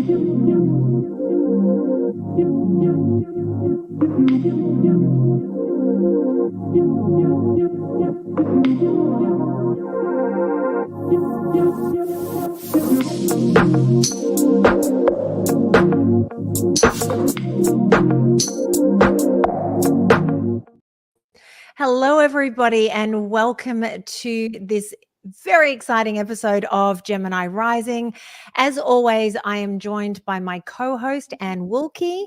Hello, everybody, and welcome to this very exciting episode of Gemini Rising. As always, I am joined by my co-host, Wohlcke.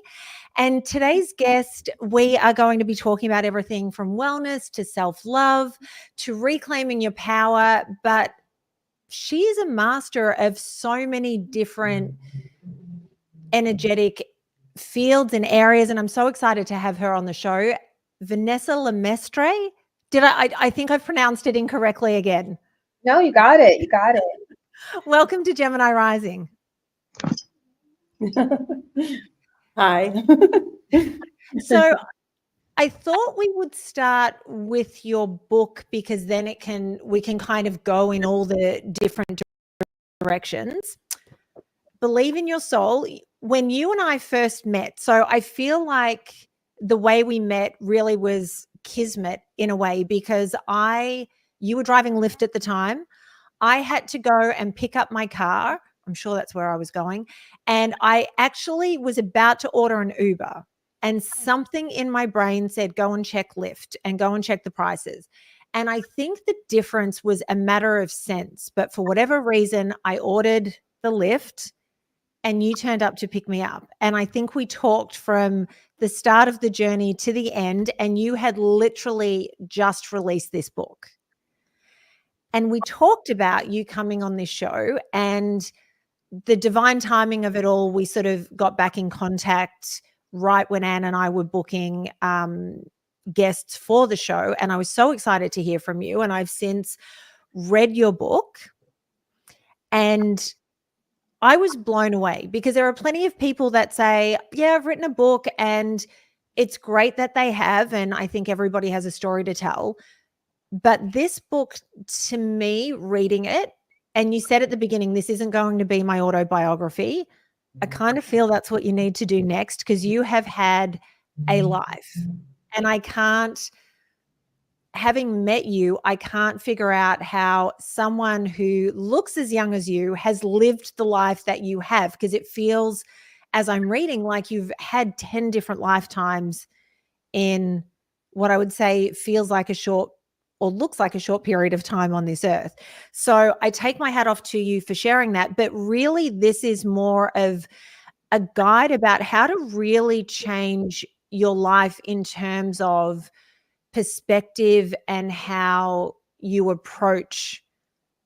And today's guest, we are going to be talking about everything from wellness to self-love to reclaiming your power. But she is a master of so many different energetic fields and areas, and I'm so excited to have her on the show. Vanessa LeMaistre. I think I've pronounced it incorrectly again. No, you got it. You got it. Welcome to Gemini Rising. Hi. So I thought we would start with your book, because then we can kind of go in all the different directions. Believe in Your Soul. When you and I first met, so I feel like the way we met really was kismet in a way, because you were driving Lyft at the time. I had to go and pick up my car. I'm sure that's where I was going. And I actually was about to order an Uber, and something in my brain said, go and check Lyft and go and check the prices. And I think the difference was a matter of sense, but for whatever reason, I ordered the Lyft and you turned up to pick me up. And I think we talked from the start of the journey to the end, and you had literally just released this book. And we talked about you coming on this show and the divine timing of it all. We sort of got back in contact right when Anne and I were booking guests for the show. And I was so excited to hear from you. And I've since read your book, and I was blown away, because there are plenty of people that say, yeah, I've written a book, and it's great that they have. And I think everybody has a story to tell. But this book, to me, reading it, and you said at the beginning, this isn't going to be my autobiography. I kind of feel that's what you need to do next, because you have had a life. And having met you, I can't figure out how someone who looks as young as you has lived the life that you have, because it feels, as I'm reading, like you've had 10 different lifetimes in what I would say feels like a short, or looks like a short period of time on this earth. So I take my hat off to you for sharing that. But really, this is more of a guide about how to really change your life in terms of perspective and how you approach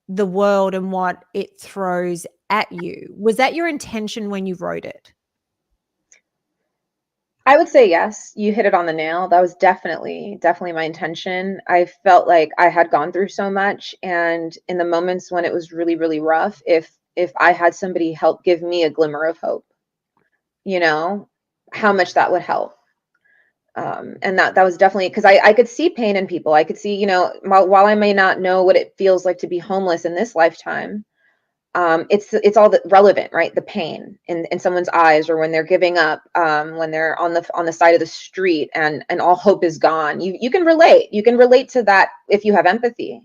the world and what it throws at you. Was that your intention when you wrote it? I would say yes. You hit it on the nail. That was definitely my intention. I felt like I had gone through so much, and in the moments when it was really, really rough, if I had somebody help give me a glimmer of hope, how much that would help. And that was definitely, because I could see pain in people. I could see, while I may not know what it feels like to be homeless in this lifetime, it's all relevant, right? The pain in someone's eyes, or when they're giving up, when they're on the side of the street and all hope is gone. You can relate to that if you have empathy.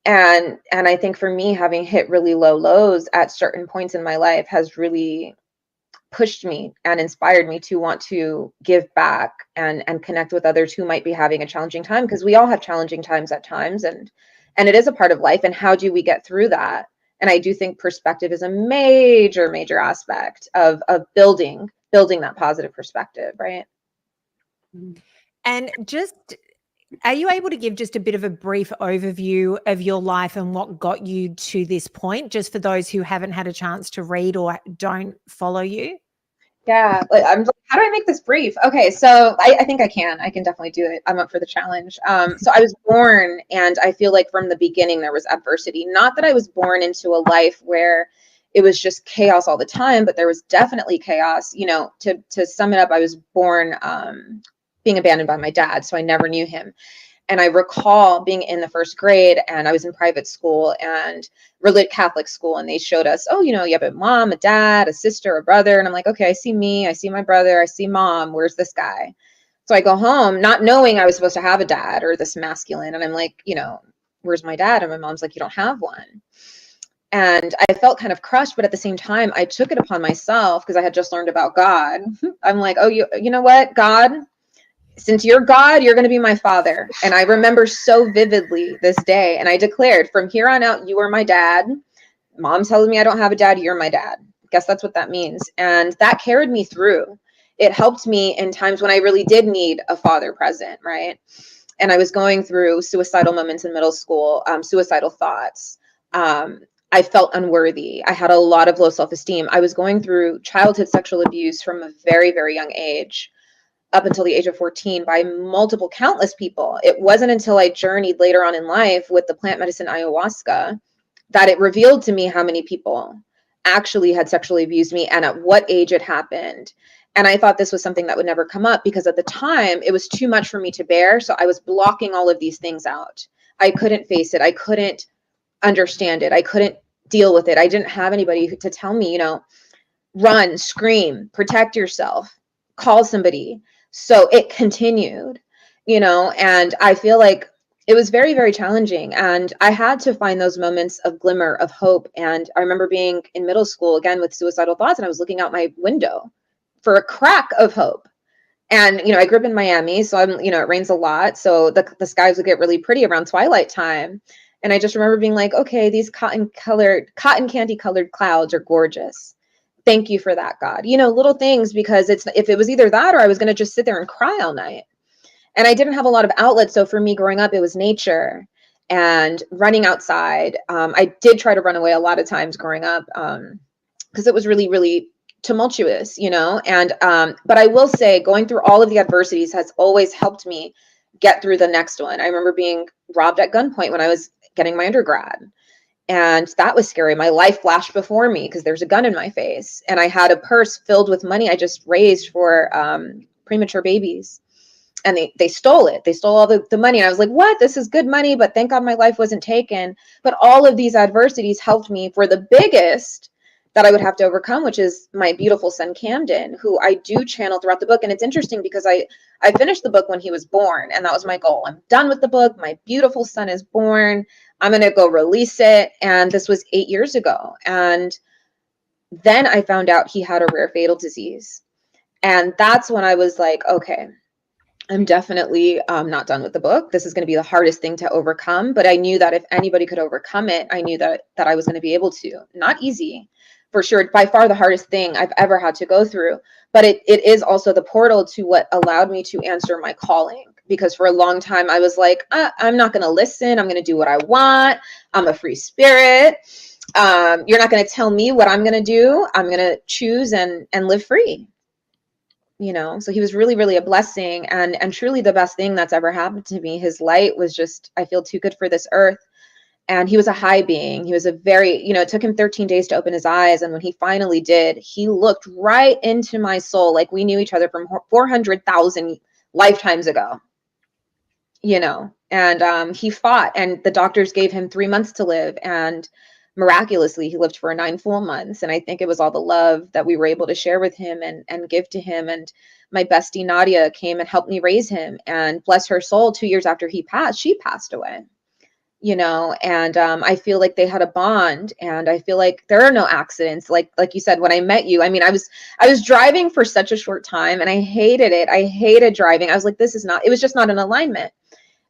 And I think for me, having hit really low lows at certain points in my life has really pushed me and inspired me to want to give back and connect with others who might be having a challenging time, because we all have challenging times at times, and it is a part of life. And how do we get through that? And I do think perspective is a major aspect of building that positive perspective, right? And are you able to give just a bit of a brief overview of your life and what got you to this point, just for those who haven't had a chance to read or don't follow you? Yeah, I'm like, how do I make this brief? Okay, so I think I can definitely do it. I'm up for the challenge. So I was born, and I feel like from the beginning there was adversity. Not that I was born into a life where it was just chaos all the time, but there was definitely chaos. To sum it up, I was born being abandoned by my dad, so I never knew him. And I recall being in the first grade, and I was in private school and Catholic school, and they showed us, oh, you know, you have a mom, a dad, a sister, a brother. And I'm like, okay, I see me, I see my brother, I see mom. Where's this guy? So I go home not knowing I was supposed to have a dad or this masculine. And I'm like, you know, where's my dad? And my mom's like, you don't have one. And I felt kind of crushed, but at the same time, I took it upon myself because I had just learned about God. I'm like, oh, you know what, God, since you're God, you're going to be my father. And I remember so vividly this day. And I declared, from here on out, you are my dad. Mom's telling me I don't have a dad. You're my dad. Guess that's what that means. And that carried me through. It helped me in times when I really did need a father present, right? And I was going through suicidal moments in middle school, suicidal thoughts. I felt unworthy. I had a lot of low self-esteem. I was going through childhood sexual abuse from a very, very young age, up until the age of 14, by multiple, countless people. It wasn't until I journeyed later on in life with the plant medicine ayahuasca that it revealed to me how many people actually had sexually abused me and at what age it happened. And I thought this was something that would never come up because at the time it was too much for me to bear. So I was blocking all of these things out. I couldn't face it. I couldn't understand it. I couldn't deal with it. I didn't have anybody to tell me, you know, run, scream, protect yourself, call somebody. So it continued, you know, and I feel like it was very, very challenging. And I had to find those moments of glimmer of hope. And I remember being in middle school again with suicidal thoughts, and I was looking out my window for a crack of hope. And, you know, I grew up in Miami, so I'm, you know, it rains a lot. So the skies would get really pretty around twilight time. And I just remember being like, okay, these cotton candy colored clouds are gorgeous. Thank you for that, God. You know, little things, because if it was either that or I was going to just sit there and cry all night. And I didn't have a lot of outlets. So for me growing up, it was nature and running outside. I did try to run away a lot of times growing up because it was really, really tumultuous, you know. And but I will say going through all of the adversities has always helped me get through the next one. I remember being robbed at gunpoint when I was getting my undergrad. And that was scary. My life flashed before me because there's a gun in my face. And I had a purse filled with money I just raised for premature babies. And they stole it. They stole all the money. And I was like, what? This is good money, but thank God my life wasn't taken. But all of these adversities helped me for the biggest that I would have to overcome, which is my beautiful son, Camden, who I do channel throughout the book. And it's interesting because I finished the book when he was born, and that was my goal. I'm done with the book. My beautiful son is born. I'm going to go release it. And this was 8 years ago. And then I found out he had a rare fatal disease. And that's when I was like, okay, I'm definitely not done with the book. This is going to be the hardest thing to overcome. But I knew that if anybody could overcome it, I knew that I was going to be able to. Not easy, for sure. By far the hardest thing I've ever had to go through. But it is also the portal to what allowed me to answer my calling. Because for a long time, I was like, I'm not going to listen. I'm going to do what I want. I'm a free spirit. You're not going to tell me what I'm going to do. I'm going to choose and live free. You know, so he was really, really a blessing and truly the best thing that's ever happened to me. His light was just, I feel too good for this earth. And he was a high being. He was a very, you know, it took him 13 days to open his eyes. And when he finally did, he looked right into my soul. Like we knew each other from 400,000 lifetimes ago, you know, and he fought, and the doctors gave him 3 months to live. And miraculously, he lived for 9 full months. And I think it was all the love that we were able to share with him and give to him. And my bestie Nadia came and helped me raise him. And bless her soul, 2 years after he passed, she passed away. You know, and I feel like they had a bond, and I feel like there are no accidents. Like you said, when I met you, I mean, I was driving for such a short time, and I hated it. I hated driving. I was like, it was just not in alignment.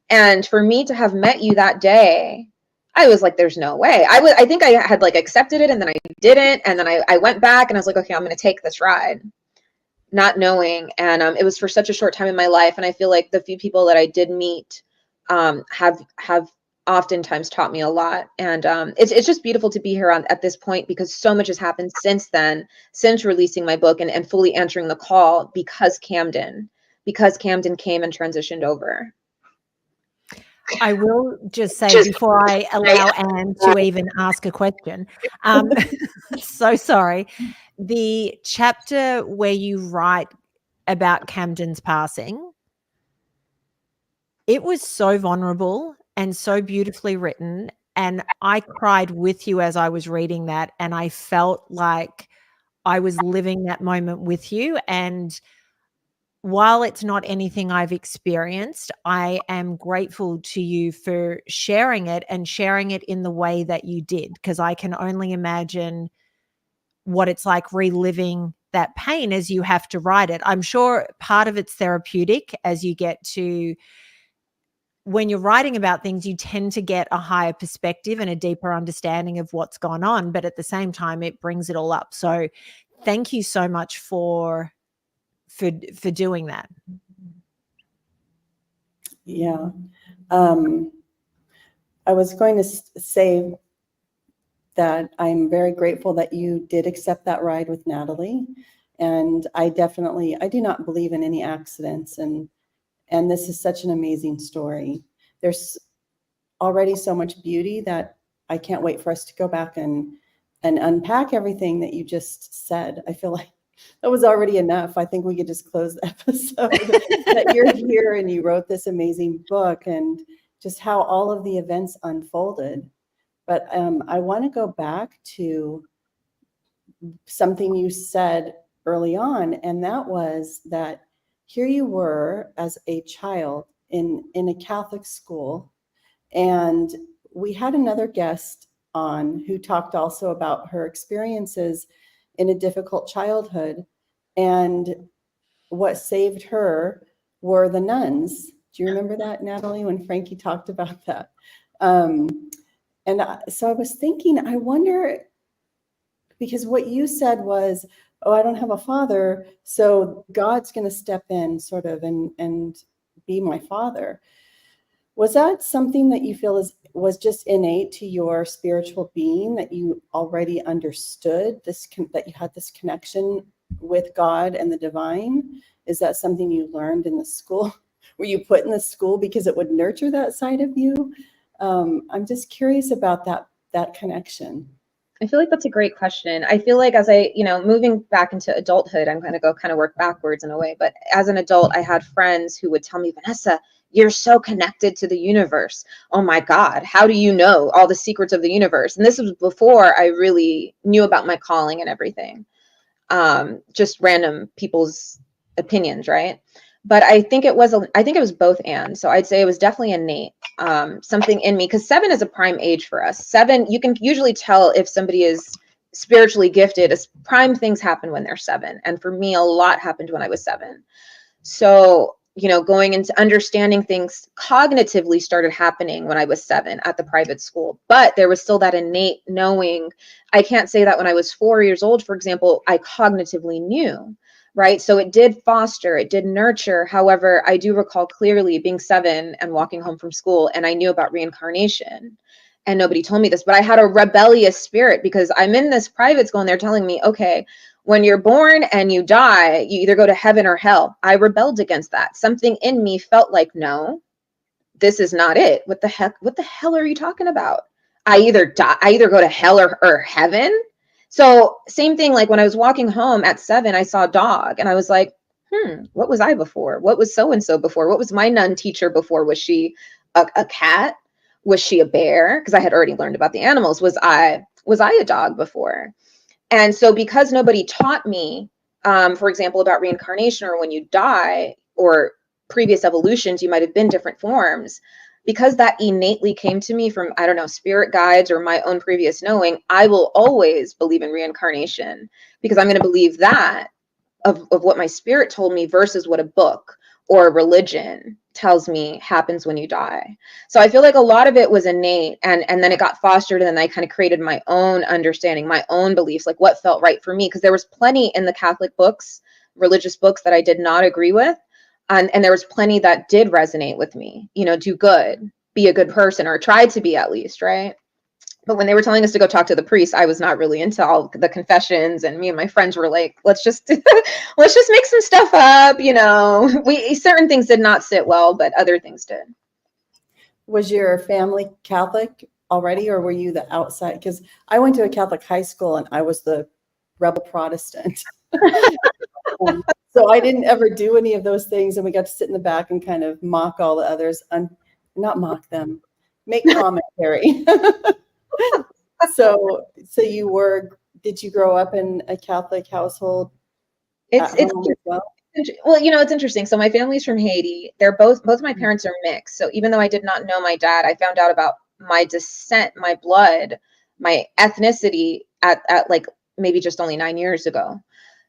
And for me to have met you that day, I was like, there's no way. I think I had like accepted it, and then I didn't. And then I went back and I was like, okay, I'm going to take this ride, not knowing. And it was for such a short time in my life. And I feel like the few people that I did meet have oftentimes taught me a lot. And it's just beautiful to be here at this point, because so much has happened since then, since releasing my book and fully answering the call, because Camden came and transitioned over. I will just say before I allow Anne to even ask a question, so sorry, the chapter where you write about Camden's passing, It was so vulnerable and so beautifully written. And I cried with you as I was reading that. And I felt like I was living that moment with you. And while it's not anything I've experienced, I am grateful to you for sharing it and sharing it in the way that you did, because I can only imagine what it's like reliving that pain as you have to write it. I'm sure part of it's therapeutic as you get to, when you're writing about things, you tend to get a higher perspective and a deeper understanding of what's gone on. But at the same time, it brings it all up. So thank you so much for doing that. Yeah. I was going to say that I'm very grateful that you did accept that ride with Natalie. And I do not believe in any accidents. And this is such an amazing story. There's already so much beauty that I can't wait for us to go back and unpack everything that you just said. I feel like that was already enough. I think we could just close the episode that you're here and you wrote this amazing book and just how all of the events unfolded. But I want to go back to something you said early on, and that was that here you were as a child in a Catholic school, and we had another guest on who talked also about her experiences in a difficult childhood, and what saved her were the nuns. Do you remember that, Natalie, when Frankie talked about that? So I was thinking, I wonder, because what you said was, oh, I don't have a father, so God's going to step in sort of and be my father. Was that something that you feel was just innate to your spiritual being, that you already understood this, that you had this connection with God and the divine? Is that something you learned in the school? Were you put in the school because it would nurture that side of you? I'm just curious about that connection. I feel like that's a great question. I feel like as I, moving back into adulthood, I'm going to go kind of work backwards in a way. But as an adult, I had friends who would tell me, Vanessa, you're so connected to the universe. Oh my God, how do you know all the secrets of the universe? And this was before I really knew about my calling and everything. Just random people's opinions, right? But I think it was both and. So I'd say it was definitely innate, something in me, because 7 is a prime age for us. 7, you can usually tell if somebody is spiritually gifted. As prime things happen when they're 7. And for me, a lot happened when I was 7. So, going into understanding things cognitively started happening when I was 7 at the private school, but there was still that innate knowing. I can't say that when I was 4 years old, for example, I cognitively knew, right? So it did foster, it did nurture. However, I do recall clearly being 7 and walking home from school, and I knew about reincarnation. And nobody told me this, but I had a rebellious spirit because I'm in this private school and they're telling me, okay, when you're born and you die, you either go to heaven or hell. I rebelled against that. Something in me felt like, no, this is not it. What the hell are you talking about? I either go to hell or heaven. So same thing, like when I was walking home at 7, I saw a dog and I was like, what was I before? What was so-and-so before? What was my nun teacher before? Was she a cat? Was she a bear? Because I had already learned about the animals. Was I a dog before? And so because nobody taught me, for example, about reincarnation or when you die or previous evolutions, you might have been different forms. Because that innately came to me from, I don't know, spirit guides or my own previous knowing, I will always believe in reincarnation because I'm going to believe that of what my spirit told me versus what a book or a religion tells me happens when you die. So I feel like a lot of it was innate, and then it got fostered, and then I kind of created my own understanding, my own beliefs, like what felt right for me, because there was plenty in the Catholic books, religious books, that I did not agree with, and there was plenty that did resonate with me. Do good, be a good person, or try to be at least, right? But when they were telling us to go talk to the priest, I was not really into all the confessions, and me and my friends were like, let's just make some stuff up, certain things did not sit well, but other things did. Was your family Catholic already, or were you the outside? Because I went to a Catholic high school and I was the rebel Protestant. So I didn't ever do any of those things, and we got to sit in the back and kind of mock all the others, not mock them, make commentary. So did you grow up in a Catholic household at home as well? Well, it's interesting. So my family's from Haiti. Both of my parents are mixed. So even though I did not know my dad, I found out about my descent, my blood, my ethnicity at like maybe just only 9 years ago.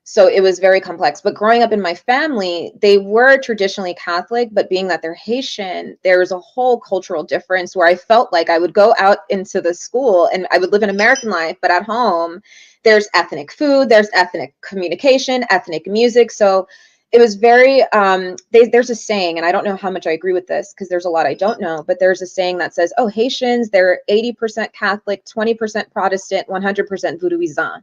So it was very complex. But growing up in my family, they were traditionally Catholic, but being that they're Haitian, there was a whole cultural difference where I felt like I would go out into the school and I would live an American life, but at home, there's ethnic food, there's ethnic communication, ethnic music. So it was very, there's a saying, and I don't know how much I agree with this because there's a lot I don't know, but there's a saying that says, oh, Haitians, they're 80% Catholic, 20% Protestant, 100% Voodooisant.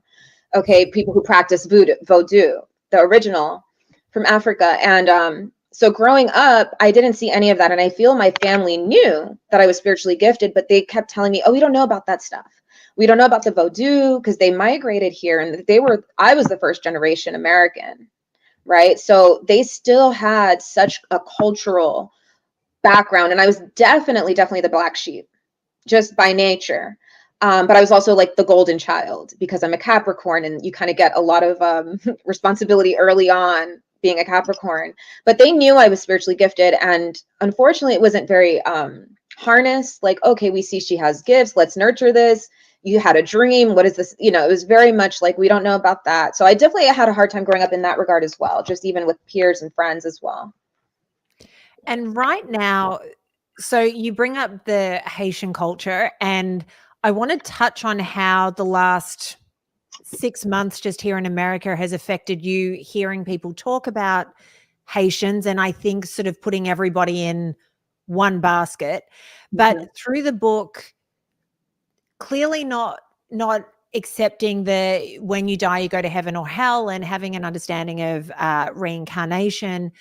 Okay, people who practice Vodou, the original from Africa. And so growing up, I didn't see any of that. And I feel my family knew that I was spiritually gifted, but they kept telling me, oh, we don't know about that stuff. We don't know about the Vodou because they migrated here and I was the first generation American, right? So they still had such a cultural background. And I was definitely the black sheep just by nature. But I was also like the golden child because I'm a Capricorn and you kind of get a lot of responsibility early on being a Capricorn. But they knew I was spiritually gifted. And unfortunately, it wasn't very harnessed. Like, okay, we see she has gifts. Let's nurture this. You had a dream. What is this? It was very much like, we don't know about that. So I definitely had a hard time growing up in that regard as well, just even with peers and friends as well. And right now, so you bring up the Haitian culture, and I want to touch on how the last 6 months just here in America has affected you hearing people talk about Haitians, and I think sort of putting everybody in one basket. But through the book, clearly not accepting the when you die, you go to heaven or hell, and having an understanding of reincarnation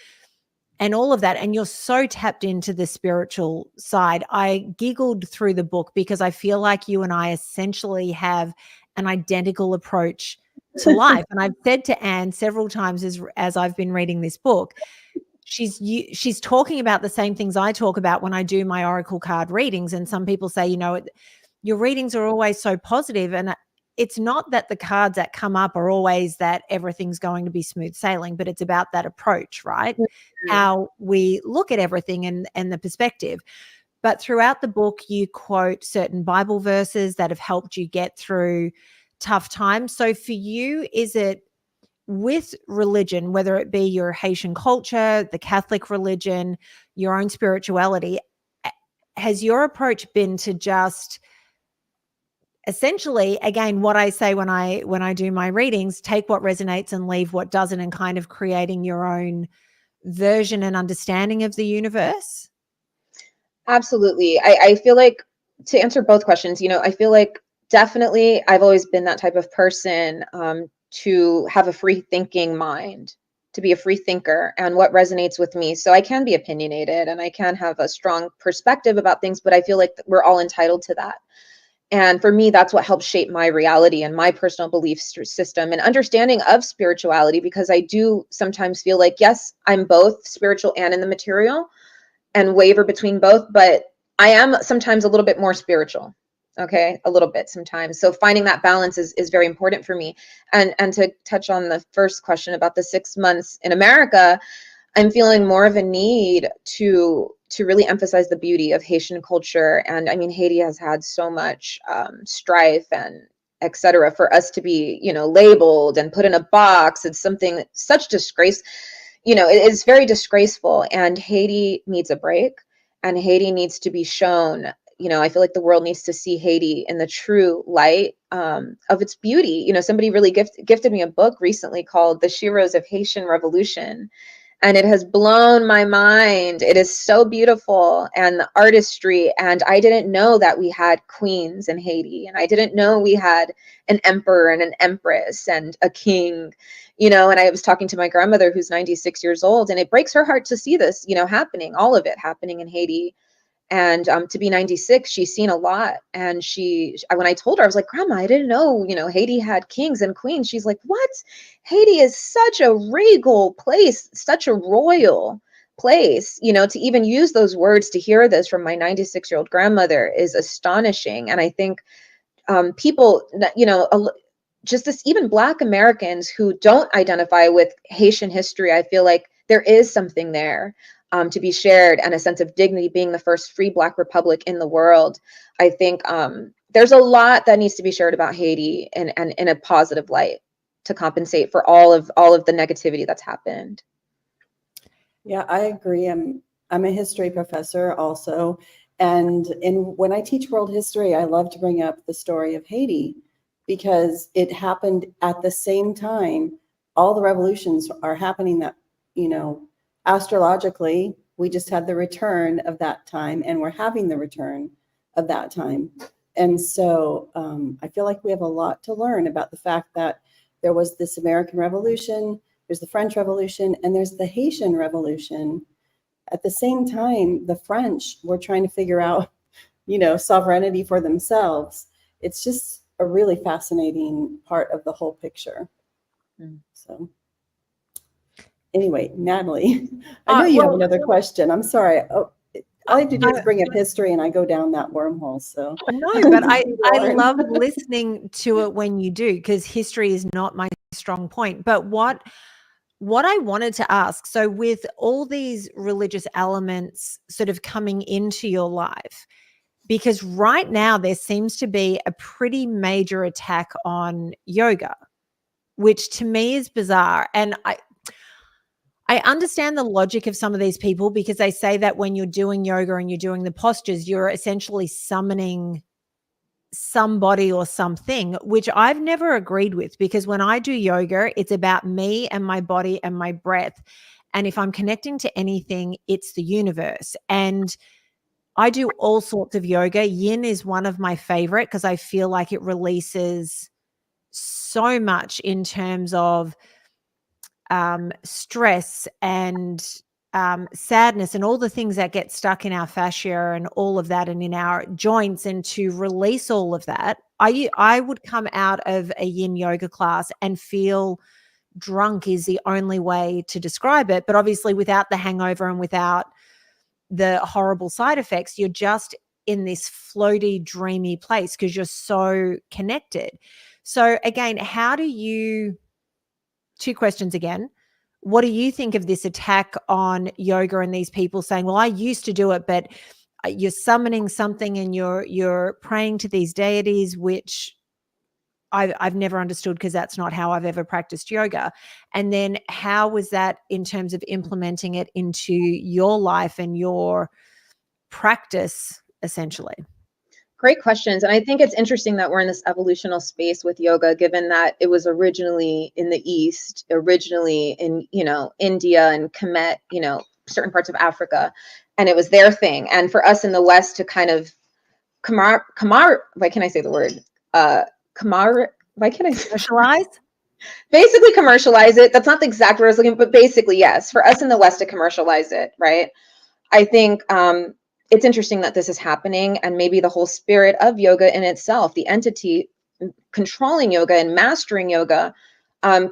and all of that. And you're so tapped into the spiritual side. I giggled through the book because I feel like you and I essentially have an identical approach to life. And I've said to Anne several times as I've been reading this book, she's talking about the same things I talk about when I do my oracle card readings. And some people say, your readings are always so positive. And it's not that the cards that come up are always that everything's going to be smooth sailing, but it's about that approach, right? Mm-hmm. How we look at everything and the perspective. But throughout the book, you quote certain Bible verses that have helped you get through tough times. So for you, is it with religion, whether it be your Haitian culture, the Catholic religion, your own spirituality, has your approach been to just essentially, again, what I say when I do my readings, take what resonates and leave what doesn't, and kind of creating your own version and understanding of the universe? Absolutely. I feel like, to answer both questions, I feel like definitely I've always been that type of person, to have a free thinking mind, to be a free thinker and what resonates with me. So I can be opinionated and I can have a strong perspective about things, but I feel like we're all entitled to that. And for me, that's what helps shape my reality and my personal belief system and understanding of spirituality, because I do sometimes feel like, yes, I'm both spiritual and in the material and waver between both, but I am sometimes a little bit more spiritual. Okay, a little bit sometimes. So finding that balance is very important for me. And to touch on the first question about the 6 months in America, I'm feeling more of a need to really emphasize the beauty of Haitian culture. And I mean, Haiti has had so much strife and etc. for us to be, labeled and put in a box. It's something, such disgrace. It is very disgraceful, and Haiti needs a break, and Haiti needs to be shown. I feel like the world needs to see Haiti in the true light of its beauty. Somebody really gifted me a book recently called The Sheroes of Haitian Revolution. And it has blown my mind. It is so beautiful, and the artistry. And I didn't know that we had queens in Haiti. And I didn't know we had an emperor and an empress and a king, and I was talking to my grandmother who's 96 years old, and it breaks her heart to see this, happening, all of it happening in Haiti. And to be 96, she's seen a lot. And when I told her, I was like, Grandma, I didn't know, Haiti had kings and queens. She's like, what? Haiti is such a regal place, such a royal place, to even use those words, to hear this from my 96-year-old grandmother is astonishing. And I think people, just this, even Black Americans who don't identify with Haitian history, I feel like there is something there to be shared, and a sense of dignity, being the first free Black republic in the world. I think there's a lot that needs to be shared about Haiti and in a positive light to compensate for all of the negativity that's happened. Yeah, I agree. I'm a history professor also. And when I teach world history, I love to bring up the story of Haiti, because it happened at the same time. All the revolutions are happening that, astrologically, we just had the return of that time, and we're having the return of that time. And so I feel like we have a lot to learn about the fact that there was this American Revolution, there's the French Revolution, and there's the Haitian Revolution. At the same time, the French were trying to figure out, sovereignty for themselves. It's just a really fascinating part of the whole picture. So anyway, Natalie, I know you have another question. I'm sorry. All I have to do is bring up history and I go down that wormhole. So no, but I love listening to it when you do, because history is not my strong point. But what I wanted to ask, so with all these religious elements sort of coming into your life, because right now there seems to be a pretty major attack on yoga, which to me is bizarre. And I understand the logic of some of these people, because they say that when you're doing yoga and you're doing the postures, you're essentially summoning somebody or something, which I've never agreed with, because when I do yoga, it's about me and my body and my breath. And if I'm connecting to anything, it's the universe. And I do all sorts of yoga. Yin is one of my favorite, because I feel like it releases so much in terms of stress and sadness and all the things that get stuck in our fascia and all of that, and in our joints. And to release all of that, I would come out of a yin yoga class and feel drunk, is the only way to describe it. But obviously without the hangover and without the horrible side effects, you're just in this floaty, dreamy place because you're so connected. So again, two questions again. What do you think of this attack on yoga and these people saying, well, I used to do it, but you're summoning something and you're praying to these deities, which I've never understood, because that's not how I've ever practiced yoga. And then how was that in terms of implementing it into your life and your practice, essentially? Great questions. And I think it's interesting that we're in this evolutional space with yoga, given that it was originally in the East, originally in, India and Kemet, certain parts of Africa, and it was their thing. And for us in the West to kind of why can't I say the word? Commercialize? Basically commercialize it. That's not the exact word I was looking, but basically, yes, for us in the West to commercialize it, right? I think it's interesting that this is happening, and maybe the whole spirit of yoga in itself, the entity controlling yoga and mastering yoga,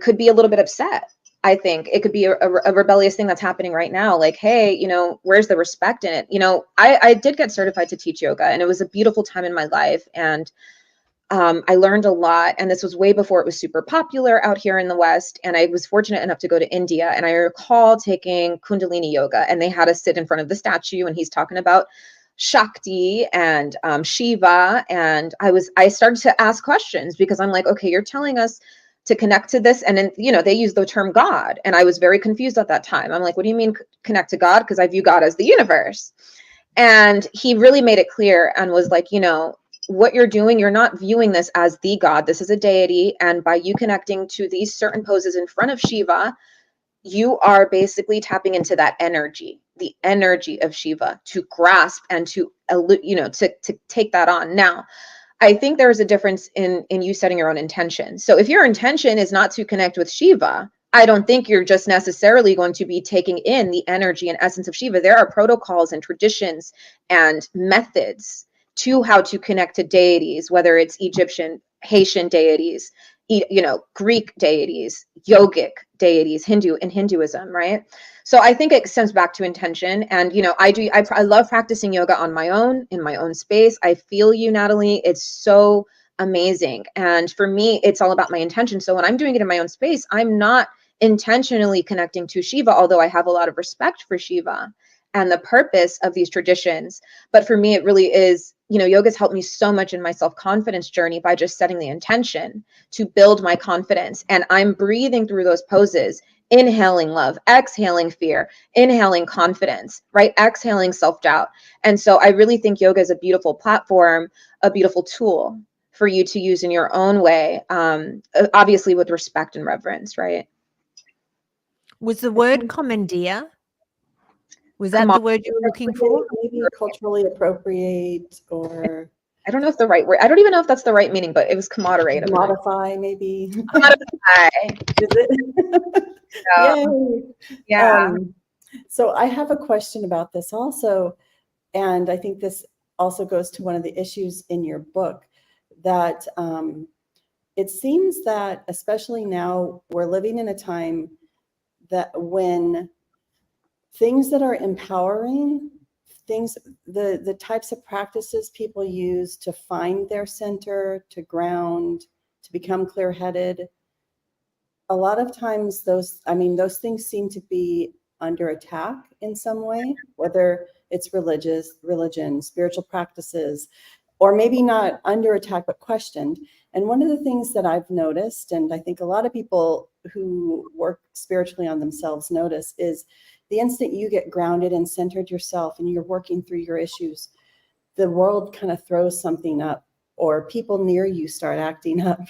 could be a little bit upset. I think it could be a rebellious thing that's happening right now. Like, hey, where's the respect in it? I did get certified to teach yoga, and it was a beautiful time in my life. And I learned a lot, and this was way before it was super popular out here in the West. And I was fortunate enough to go to India, and I recall taking Kundalini yoga, and they had us sit in front of the statue, and he's talking about Shakti and Shiva. And I started to ask questions, because I'm like, okay, you're telling us to connect to this. And then, they use the term God. And I was very confused at that time. I'm like, what do you mean connect to God? Because I view God as the universe. And he really made it clear and was like, what you're doing, you're not viewing this as the God. This is a deity. And by you connecting to these certain poses in front of Shiva, you are basically tapping into that energy, the energy of Shiva, to grasp and to take that on. Now, I think there's a difference in you setting your own intention. So if your intention is not to connect with Shiva, I don't think you're just necessarily going to be taking in the energy and essence of Shiva. There are protocols and traditions and methods to how to connect to deities, whether it's Egyptian, Haitian deities, Greek deities, yogic deities, Hinduism, right? So I think it stems back to intention. And, I love practicing yoga on my own, in my own space. I feel you, Natalie. It's so amazing. And for me, it's all about my intention. So when I'm doing it in my own space, I'm not intentionally connecting to Shiva, although I have a lot of respect for Shiva and the purpose of these traditions. But for me, it really is, yoga's helped me so much in my self-confidence journey by just setting the intention to build my confidence. And I'm breathing through those poses, inhaling love, exhaling fear, inhaling confidence, right? Exhaling self-doubt. And so I really think yoga is a beautiful platform, a beautiful tool for you to use in your own way, obviously with respect and reverence, right? Was the word commandeer? Was that the word you were looking for? Maybe culturally appropriate, or I don't know if the right word. I don't even know if that's the right meaning, but it was commodorate. Modify, maybe. Commodify. Is it? Yay. Yeah. So I have a question about this also, and I think this also goes to one of the issues in your book, that it seems that, especially now, we're living in a time that when things that are empowering, the types of practices people use to find their center, to ground, to become clear-headed, a lot of times those things seem to be under attack in some way, whether it's religion, spiritual practices, or maybe not under attack, but questioned. And one of the things that I've noticed, and I think a lot of people who work spiritually on themselves notice, is the instant you get grounded and centered yourself and you're working through your issues, the world kind of throws something up, or people near you start acting up.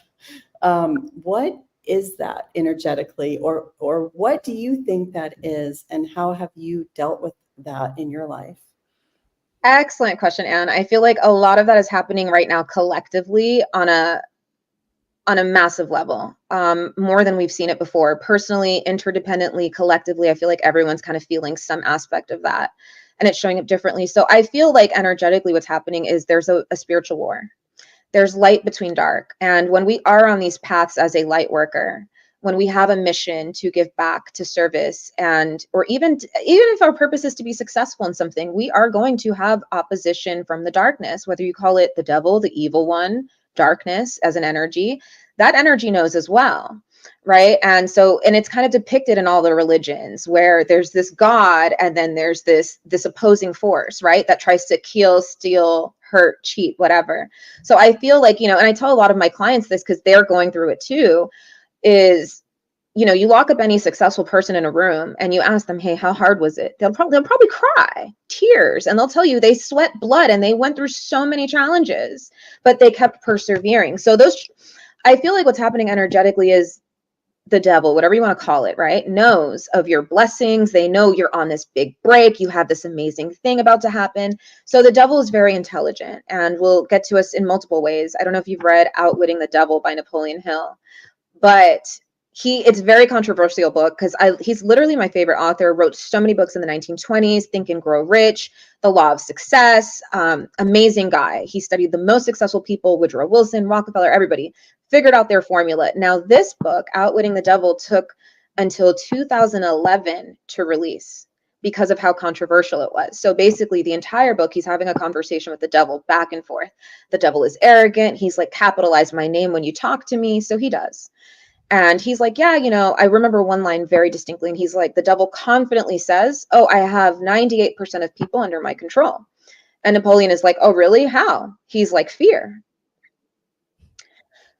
What is that energetically, or what do you think that is, and how have you dealt with that in your life? Excellent question, Anne. I feel like a lot of that is happening right now collectively on a massive level, more than we've seen it before. Personally, interdependently, collectively, I feel like everyone's kind of feeling some aspect of that, and it's showing up differently. So I feel like energetically what's happening is there's a spiritual war. There's light between dark. And when we are on these paths as a light worker, when we have a mission to give back, to service, or even if our purpose is to be successful in something, we are going to have opposition from the darkness, whether you call it the devil, the evil one, darkness as an energy. That energy knows as well, right? And it's kind of depicted in all the religions, where there's this God and then there's this opposing force, right, that tries to kill, steal, hurt, cheat, whatever. So I feel like, and I tell a lot of my clients this because they're going through it too, is, you lock up any successful person in a room and you ask them, hey, how hard was it? They'll probably cry tears, and they'll tell you they sweat blood and they went through so many challenges, but they kept persevering. So I feel like what's happening energetically is the devil, whatever you want to call it, right, knows of your blessings. They know you're on this big break. You have this amazing thing about to happen. So the devil is very intelligent and will get to us in multiple ways. I don't know if you've read Outwitting the Devil by Napoleon Hill, but it's a very controversial book because he's literally my favorite author, wrote so many books in the 1920s, Think and Grow Rich, The Law of Success, amazing guy. He studied the most successful people, Woodrow Wilson, Rockefeller, everybody, figured out their formula. Now this book, Outwitting the Devil, took until 2011 to release because of how controversial it was. So basically the entire book, he's having a conversation with the devil back and forth. The devil is arrogant. He's like, capitalize my name when you talk to me. So he does. And he's like, yeah, I remember one line very distinctly. And he's like, the devil confidently says, oh, I have 98% of people under my control. And Napoleon is like, oh, really? How? He's like, fear.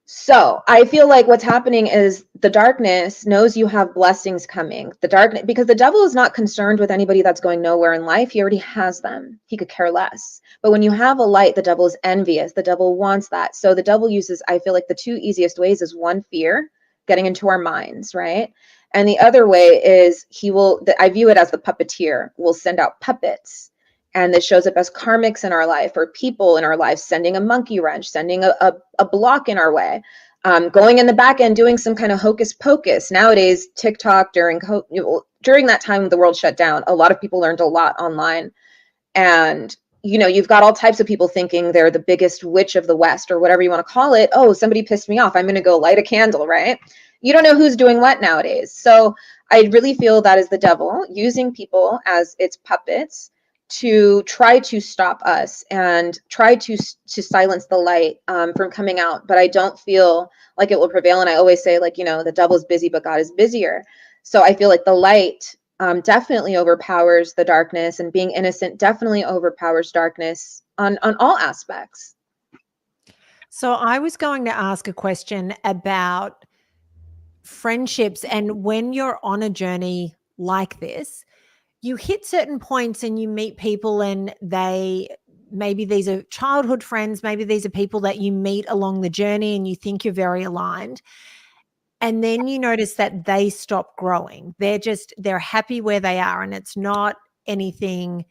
So I feel like what's happening is the darkness knows you have blessings coming. The darkness, because the devil is not concerned with anybody that's going nowhere in life. He already has them. He could care less. But when you have a light, the devil is envious. The devil wants that. So the devil uses, I feel like the two easiest ways is one, fear, getting into our minds, right? And the other way is I view it as the puppeteer will send out puppets. And this shows up as karmics in our life, or people in our life, sending a monkey wrench, sending a block in our way. going in the back end, doing some kind of hocus pocus. Nowadays, TikTok during that time the world shut down, a lot of people learned a lot online. And, you've got all types of people thinking they're the biggest witch of the West or whatever you want to call it. Oh, somebody pissed me off, I'm going to go light a candle, right? You don't know who's doing what nowadays. So I really feel that is the devil using people as its puppets to try to stop us and try to silence the light from coming out. But I don't feel like it will prevail. And I always say, like, the devil's busy, but God is busier. So I feel like the light definitely overpowers the darkness, and being innocent definitely overpowers darkness on all aspects. So I was going to ask a question about friendships, and when you're on a journey like this, you hit certain points and you meet people, and maybe these are childhood friends, maybe these are people that you meet along the journey and you think you're very aligned. And then you notice that they stop growing. They're happy where they are. And it's not anything,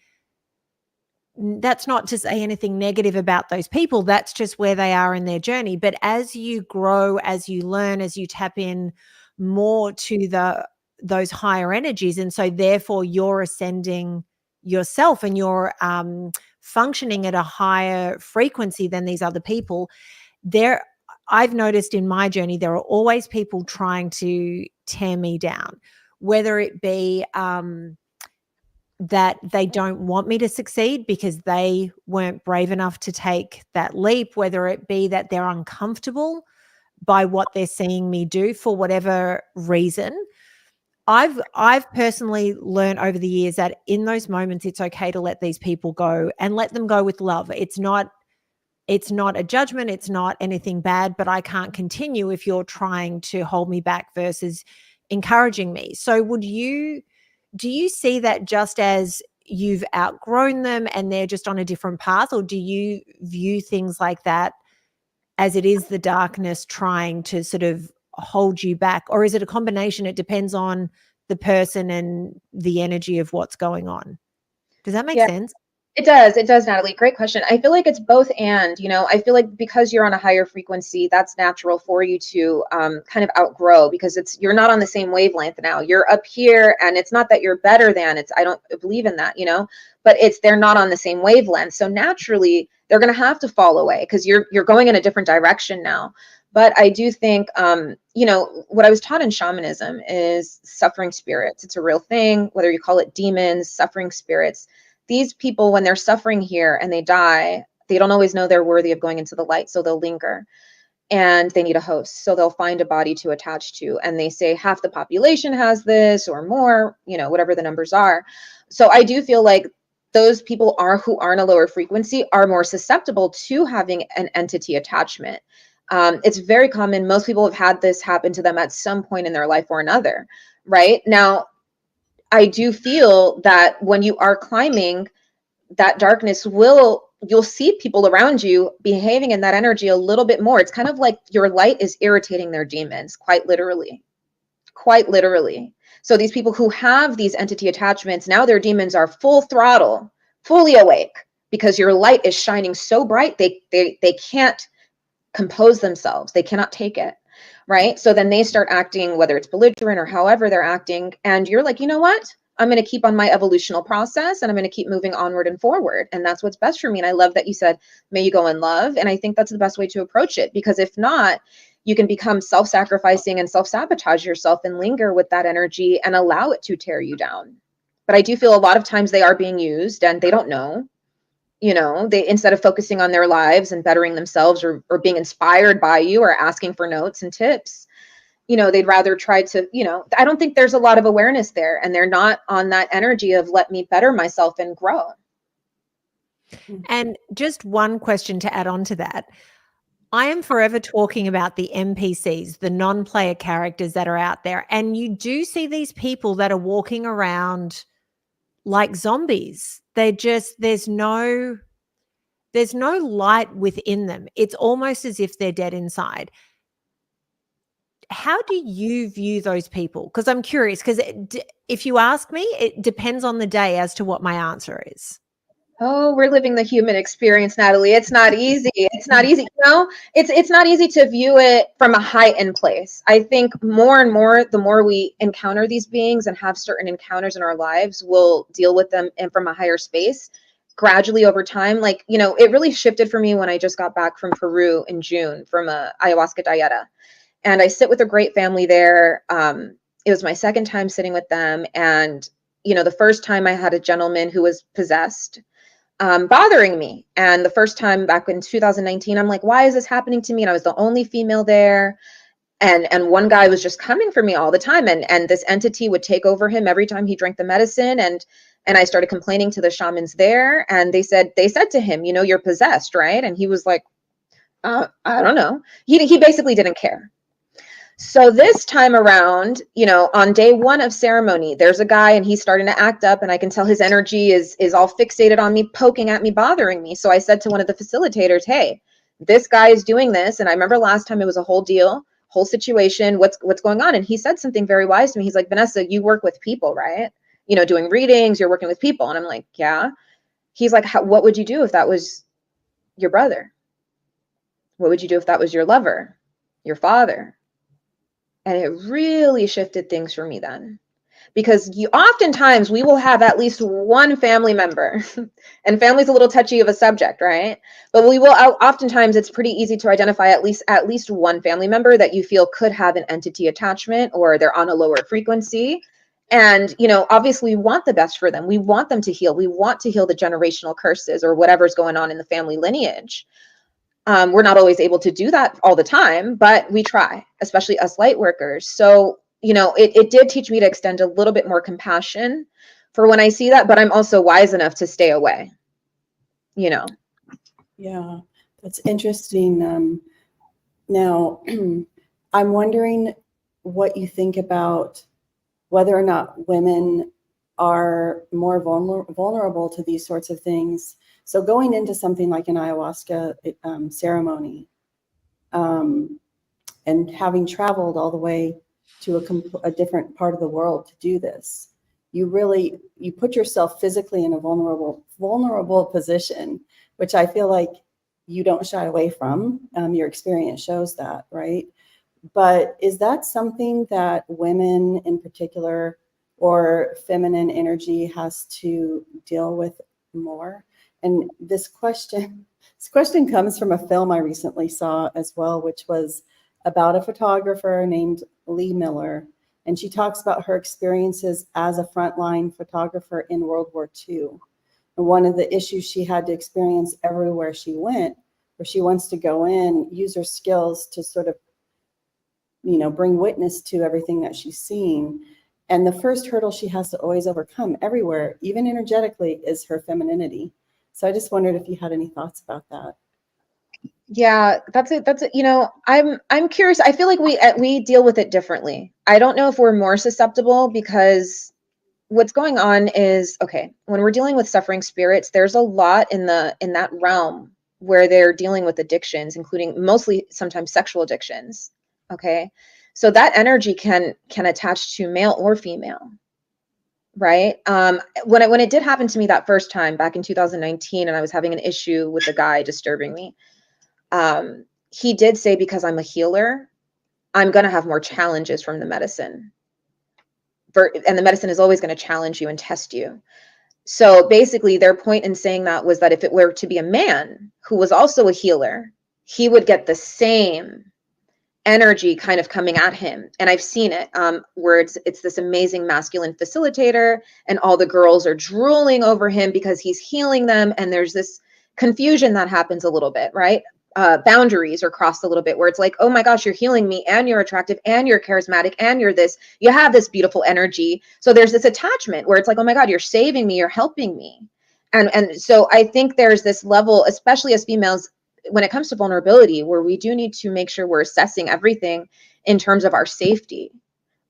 that's not to say anything negative about those people. That's just where they are in their journey. But as you grow, as you learn, as you tap in more to those higher energies, and so therefore you're ascending yourself and you're functioning at a higher frequency than these other people, I've noticed in my journey, there are always people trying to tear me down, whether it be that they don't want me to succeed because they weren't brave enough to take that leap, whether it be that they're uncomfortable by what they're seeing me do for whatever reason. I've personally learned over the years that in those moments, it's okay to let these people go and let them go with love. It's not a judgment. It's not anything bad, but I can't continue if you're trying to hold me back versus encouraging me. So do you see that just as you've outgrown them and they're just on a different path, or do you view things like that as it is the darkness trying to sort of hold you back? Or is it a combination? It depends on the person and the energy of what's going on. Does that make sense? It does, Natalie. Great question. I feel like it's both and, I feel like because you're on a higher frequency, that's natural for you to kind of outgrow, because you're not on the same wavelength now. You're up here, and it's not that you're better than, I don't believe in that, but they're not on the same wavelength. So naturally they're going to have to fall away because you're going in a different direction now. But I do think, what I was taught in shamanism is suffering spirits. It's a real thing, whether you call it demons, suffering spirits. These people, when they're suffering here and they die, they don't always know they're worthy of going into the light. So they'll linger, and they need a host. So they'll find a body to attach to. And they say half the population has this or more, whatever the numbers are. So I do feel like those people who are in a lower frequency are more susceptible to having an entity attachment. It's very common. Most people have had this happen to them at some point in their life or another, right? Now, I do feel that when you are climbing, that darkness you'll see people around you behaving in that energy a little bit more. It's kind of like your light is irritating their demons, quite literally. So these people who have these entity attachments, now their demons are full throttle, fully awake, because your light is shining so bright, they can't compose themselves. They cannot take it. Right. So then they start acting, whether it's belligerent or however they're acting. And you're like, you know what? I'm going to keep on my evolutional process, and I'm going to keep moving onward and forward. And that's what's best for me. And I love that you said, may you go in love. And I think that's the best way to approach it, because if not, you can become self-sacrificing and self-sabotage yourself and linger with that energy and allow it to tear you down. But I do feel a lot of times they are being used and they don't know. They, instead of focusing on their lives and bettering themselves or being inspired by you or asking for notes and tips, they'd rather try to, I don't think there's a lot of awareness there, and they're not on that energy of let me better myself and grow. And just one question to add on to that. I am forever talking about the NPCs, the non-player characters that are out there. And you do see these people that are walking around like zombies. There's no light within them. It's almost as if they're dead inside. How do you view those people? Because I'm curious, because if you ask me, it depends on the day as to what my answer is. Oh, we're living the human experience, Natalie. It's not easy. It's not easy. You know, it's not easy to view it from a heightened place. I think more and more, the more we encounter these beings and have certain encounters in our lives, we'll deal with them and from a higher space gradually over time. Like, you know, it really shifted for me when I just got back from Peru in June from a ayahuasca dieta. And I sit with a great family there. It was my second time sitting with them. And, you know, the first time I had a gentleman who was possessed, bothering me. And the first time back in 2019, I'm like, why is this happening to me? And I was the only female there. And one guy was just coming for me all the time. And this entity would take over him every time he drank the medicine. And I started complaining to the shamans there. And they said to him, you know, you're possessed, right? And he was like, I don't know. He basically didn't care. So this time around, you know, on day one of ceremony, there's a guy and he's starting to act up and I can tell his energy is all fixated on me, poking at me, bothering me. So I said to one of the facilitators, hey, this guy is doing this. And I remember last time it was a whole deal, whole situation. What's going on? And he said something very wise to me. He's like, Vanessa, you work with people, right? You know, doing readings, you're working with people. And I'm like, yeah. He's like, what would you do if that was your brother? What would you do if that was your lover, your father? And it really shifted things for me then, because oftentimes we will have at least one family member and family's a little touchy of a subject, right? But we will oftentimes it's pretty easy to identify at least one family member that you feel could have an entity attachment or they're on a lower frequency. And, you know, obviously we want the best for them. We want them to heal. We want to heal the generational curses or whatever's going on in the family lineage. We're not always able to do that all the time, but we try, especially us light workers. So, you know, it did teach me to extend a little bit more compassion for when I see that, but I'm also wise enough to stay away, you know? Yeah, that's interesting. Now, I'm wondering what you think about whether or not women are more vulnerable to these sorts of things. So going into something like an ayahuasca ceremony, and having traveled all the way to a different part of the world to do this, you put yourself physically in a vulnerable position, which I feel like you don't shy away from. Your experience shows that, right? But is that something that women in particular or feminine energy has to deal with more? And this question comes from a film I recently saw as well, which was about a photographer named Lee Miller. And she talks about her experiences as a frontline photographer in World War II. And one of the issues she had to experience everywhere she went, where she wants to go in, use her skills to sort of, you know, bring witness to everything that she's seeing. And the first hurdle she has to always overcome everywhere, even energetically, is her femininity. So I just wondered if you had any thoughts about that. Yeah, that's it. You know, I'm curious. I feel like we deal with it differently. I don't know if we're more susceptible because what's going on is, okay, when we're dealing with suffering spirits, there's a lot in that realm where they're dealing with addictions, including mostly sometimes sexual addictions. Okay. So that energy can attach to male or female. Right. When it did happen to me that first time back in 2019, and I was having an issue with the guy disturbing me, he did say, because I'm a healer, I'm going to have more challenges from the medicine. And the medicine is always going to challenge you and test you. So basically their point in saying that was that if it were to be a man who was also a healer, he would get the same energy kind of coming at him. And I've seen it where it's this amazing masculine facilitator and all the girls are drooling over him because he's healing them. And there's this confusion that happens a little bit, right? Boundaries are crossed a little bit where it's like, oh my gosh, you're healing me and you're attractive and you're charismatic and you have this beautiful energy. So there's this attachment where it's like, oh my God, you're saving me, you're helping me. And so I think there's this level, especially as females, when it comes to vulnerability, where we do need to make sure we're assessing everything in terms of our safety,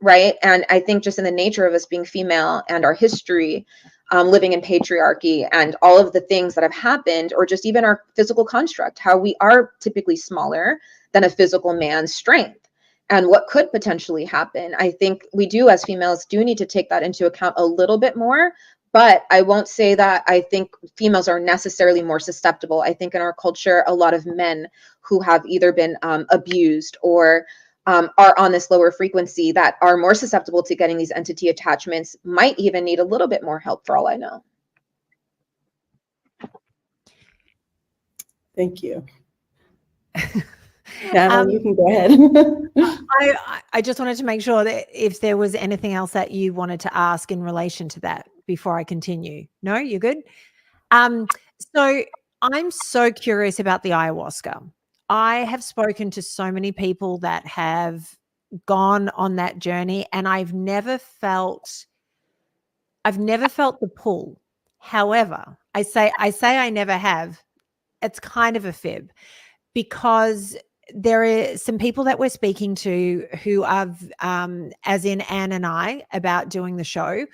right? And I think just in the nature of us being female and our history, living in patriarchy and all of the things that have happened, or just even our physical construct, how we are typically smaller than a physical man's strength and what could potentially happen. I think we do, as females, do need to take that into account a little bit more. But I won't say that I think females are necessarily more susceptible. I think in our culture, a lot of men who have either been abused or are on this lower frequency that are more susceptible to getting these entity attachments might even need a little bit more help, for all I know. Thank you. Natalie, you can go ahead. I just wanted to make sure that if there was anything else that you wanted to ask in relation to that before I continue. No, you're good. So I'm so curious about the ayahuasca. I have spoken to so many people that have gone on that journey, and I've never felt the pull. However, I say I never have. It's kind of a fib, because there are some people that we're speaking to who are, as in Anne and I, about doing the show.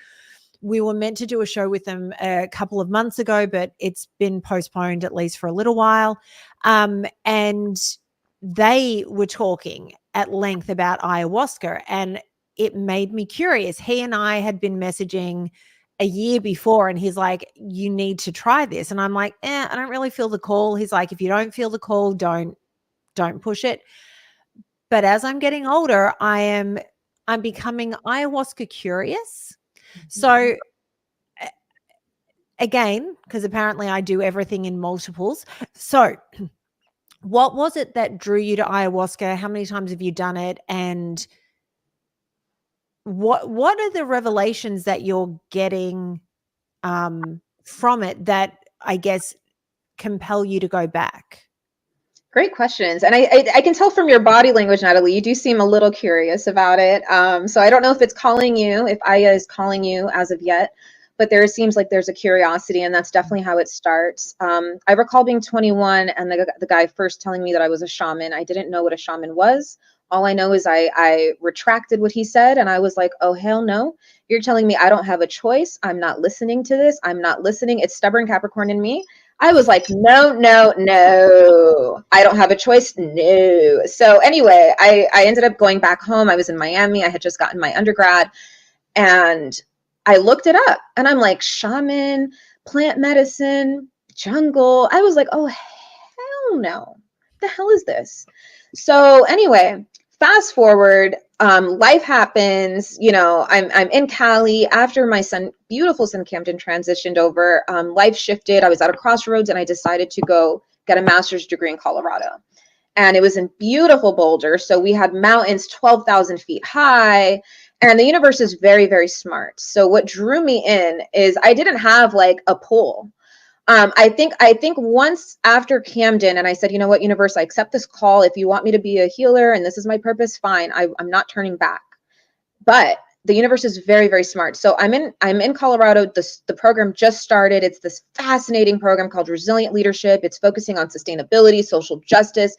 We were meant to do a show with them a couple of months ago, but it's been postponed at least for a little while. And they were talking at length about ayahuasca, and it made me curious. He and I had been messaging a year before, and he's like, you need to try this. And I'm like, I don't really feel the call. He's like, if you don't feel the call, don't push it. But as I'm getting older, I'm becoming ayahuasca curious. So again, because apparently I do everything in multiples. So what was it that drew you to ayahuasca? How many times have you done it? And what are the revelations that you're getting from it that I guess compel you to go back? Great questions. And I can tell from your body language, Natalie, you do seem a little curious about it. So I don't know if it's calling you, if Aya is calling you as of yet, but there seems like there's a curiosity, and that's definitely how it starts. I recall being 21 and the guy first telling me that I was a shaman. I didn't know what a shaman was. All I know is I retracted what he said, and I was like, oh, hell no. You're telling me I don't have a choice. I'm not listening to this. I'm not listening. It's stubborn Capricorn in me. I was like, no, I don't have a choice. No. So anyway, I ended up going back home. I was in Miami. I had just gotten my undergrad, and I looked it up, and I'm like, shaman, plant medicine, jungle. I was like, oh, hell no. What the hell is this? So anyway, fast forward, life happens. You know, I'm in Cali after my beautiful son Camden transitioned over. Life shifted. I was at a crossroads, and I decided to go get a master's degree in Colorado. And it was in beautiful Boulder. So we had mountains 12,000 feet high, and the universe is very, very smart. So what drew me in is I didn't have like a pull. I think once after Camden, and I said, you know what, universe, I accept this call. If you want me to be a healer and this is my purpose, fine. I'm not turning back. But the universe is very, very smart. So I'm in Colorado. The program just started. It's this fascinating program called Resilient Leadership. It's focusing on sustainability, social justice.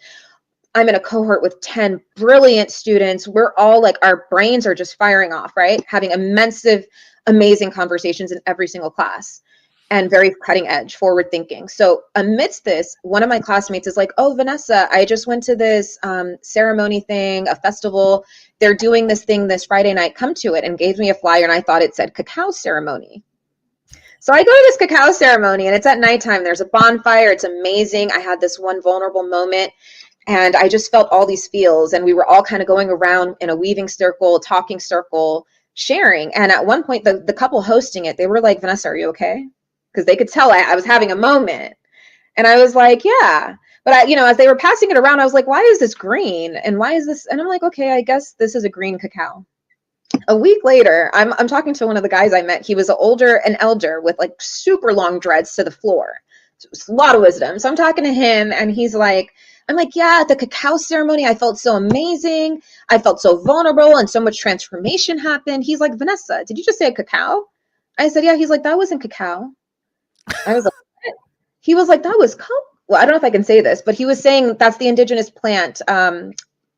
I'm in a cohort with 10 brilliant students. We're all like, our brains are just firing off, right? Having amazing conversations in every single class, and very cutting edge, forward thinking. So amidst this, one of my classmates is like, oh, Vanessa, I just went to this ceremony thing, a festival. They're doing this thing this Friday night. Come to it, and gave me a flyer, and I thought it said cacao ceremony. So I go to this cacao ceremony, and it's at nighttime. There's a bonfire. It's amazing. I had this one vulnerable moment, and I just felt all these feels, and we were all kind of going around in a weaving circle, talking circle, sharing. And at one point, the couple hosting it, they were like, Vanessa, are you okay? Because they could tell I was having a moment. And I was like, yeah. But as they were passing it around, I was like, why is this green? And why is this? And I'm like, okay, I guess this is a green cacao. A week later, I'm talking to one of the guys I met. He was an elder with like super long dreads to the floor. So it was a lot of wisdom. So I'm talking to him, and he's like, I'm like, yeah, at the cacao ceremony, I felt so amazing. I felt so vulnerable, and so much transformation happened. He's like, Vanessa, did you just say a cacao? I said, yeah. He's like, that wasn't cacao. I was like, what? He was like, that was well, I don't know if I can say this, but he was saying that's the indigenous plant from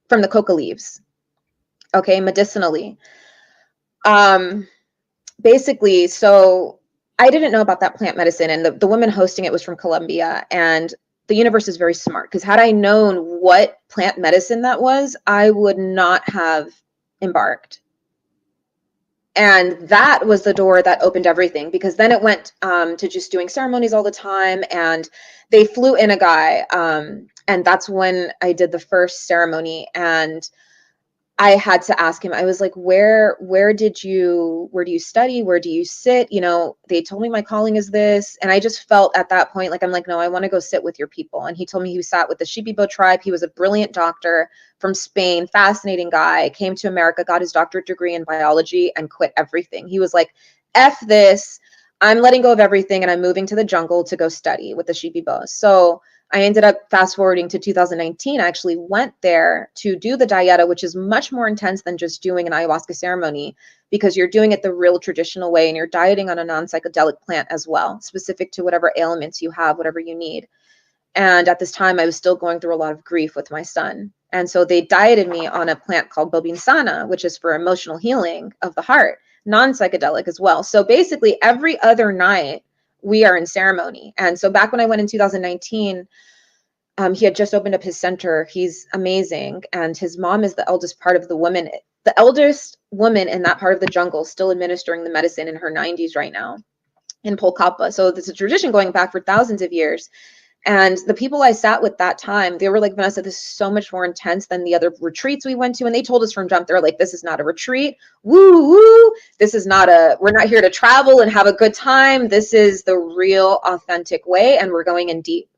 the coca leaves. Okay, medicinally. Basically, so I didn't know about that plant medicine, and the woman hosting it was from Colombia, and the universe is very smart, because had I known what plant medicine that was, I would not have embarked. And that was the door that opened everything, because then it went to just doing ceremonies all the time. And they flew in a guy. And that's when I did the first ceremony. And I had to ask him, I was like, where do you study? Where do you sit? You know, they told me my calling is this. And I just felt at that point, like, I'm like, no, I want to go sit with your people. And he told me he sat with the Shipibo tribe. He was a brilliant doctor from Spain, fascinating guy, came to America, got his doctorate degree in biology and quit everything. He was like, F this, I'm letting go of everything and I'm moving to the jungle to go study with the Shipibo. So I ended up fast forwarding to 2019. I actually went there to do the dieta, which is much more intense than just doing an ayahuasca ceremony, because you're doing it the real traditional way and you're dieting on a non-psychedelic plant as well, specific to whatever ailments you have, whatever you need. And at this time, I was still going through a lot of grief with my son. And so they dieted me on a plant called Bobinsana, which is for emotional healing of the heart, non-psychedelic as well. So basically every other night, we are in ceremony. And so back when I went in 2019, he had just opened up his center. He's amazing. And his mom is the eldest woman in that part of the jungle, still administering the medicine in her 90s right now in Wohlcke. So there's a tradition going back for thousands of years. And the people I sat with that time, they were like, Vanessa, this is so much more intense than the other retreats we went to. And they told us from jump, they're like, this is not a retreat. Woo, woo. This is not we're not here to travel and have a good time. This is the real authentic way. And we're going in deep.